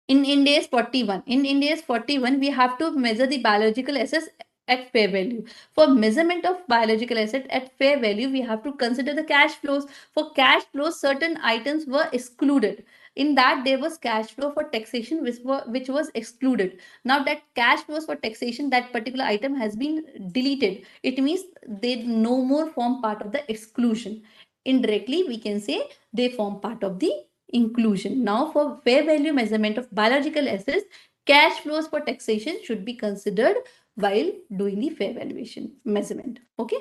S1: In Ind AS 41, we have to measure the biological assets at fair value. For measurement of biological asset at fair value, we have to consider the cash flows. For cash flows, certain items were excluded. In that, there was cash flow for taxation, which was excluded. Now that cash flows for taxation, that particular item has been deleted. It means they no more form part of the exclusion. Indirectly, we can say they form part of the inclusion. Now, for fair value measurement of biological assets, cash flows for taxation should be considered while doing the fair valuation measurement. Okay.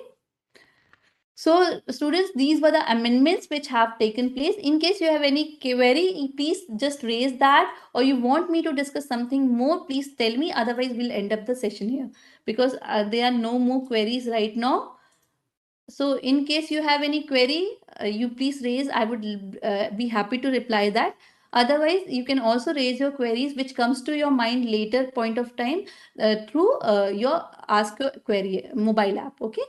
S1: So, students, these were the amendments which have taken place. In case you have any query, please just raise that, or you want me to discuss something more, please tell me. Otherwise, we'll end up the session here because there are no more queries right now. So in case you have any query, you please raise. I would be happy to reply that. Otherwise, you can also raise your queries which comes to your mind later point of time through your Ask a Query mobile app. Okay.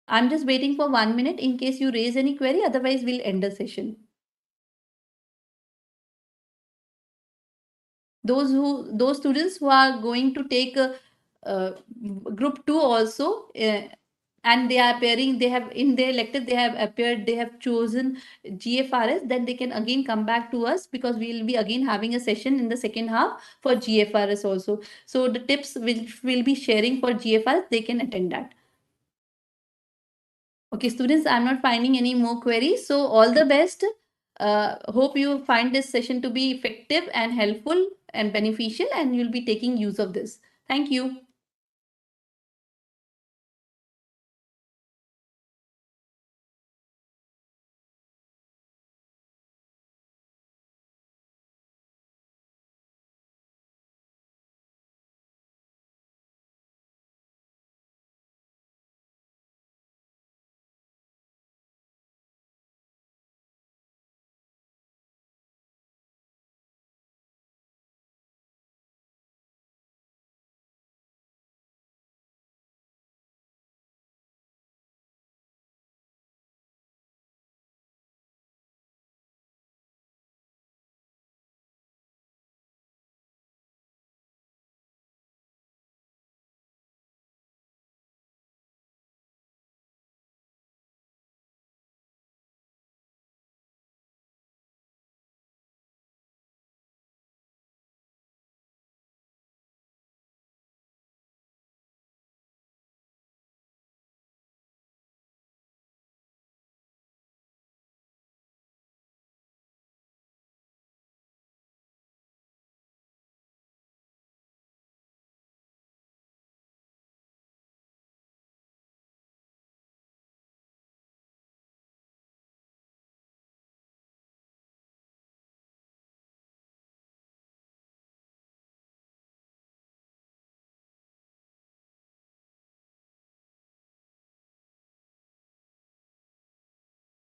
S1: I'm just waiting for 1 minute in case you raise any query. Otherwise, we'll end the session. Those students who are going to take uh, group 2 also, and they are appearing, they have in their elective, they have appeared, they have chosen GFRS, then they can again come back to us because we will be again having a session in the second half for GFRS also. So the tips which we'll be sharing for GFRS, they can attend that. Okay, students, I'm not finding any more queries. So all the best. Hope you find this session to be effective and helpful and beneficial, and you'll be taking use of this. Thank you.